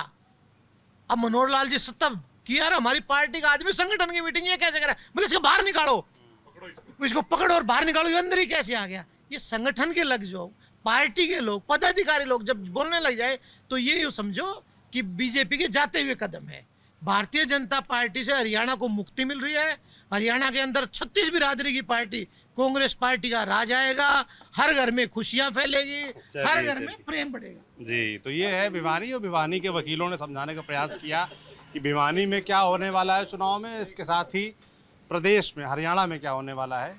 अब मनोहर लाल जी सतब कि यार हमारी पार्टी का आदमी संगठन की मीटिंग ये कैसे करा, बोले इसको बाहर निकालो, इसको पकड़ो और बाहर निकालो, ये अंदर ही कैसे आ गया। ये संगठन के लग जाओ, पार्टी के लोग, पदाधिकारी लोग जब बोलने लग जाए तो ये समझो कि बीजेपी के जाते हुए कदम है। भारतीय जनता पार्टी से हरियाणा को मुक्ति मिल रही है। हरियाणा के अंदर 36 बिरादरी की पार्टी कांग्रेस पार्टी का राज आएगा, हर घर में खुशियां फैलेगी, हर घर में प्रेम बढ़ेगा। जी, तो ये है भिवानी, और भिवानी के वकीलों ने समझाने का प्रयास किया कि भिवानी में क्या होने वाला है चुनाव में, इसके साथ ही प्रदेश में, हरियाणा में क्या होने वाला है।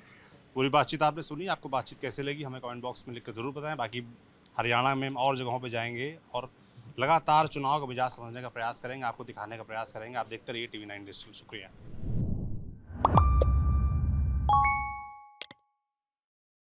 पूरी बातचीत आपने सुनी, आपको बातचीत कैसे लगी हमें कमेंट बॉक्स में लिखकर ज़रूर बताएं। बाकी हरियाणा में और जगहों पे जाएंगे और लगातार चुनाव का मिजाज समझने का प्रयास करेंगे, आपको दिखाने का प्रयास करेंगे। आप देखते रहिए TV9 डिजिटल। शुक्रिया।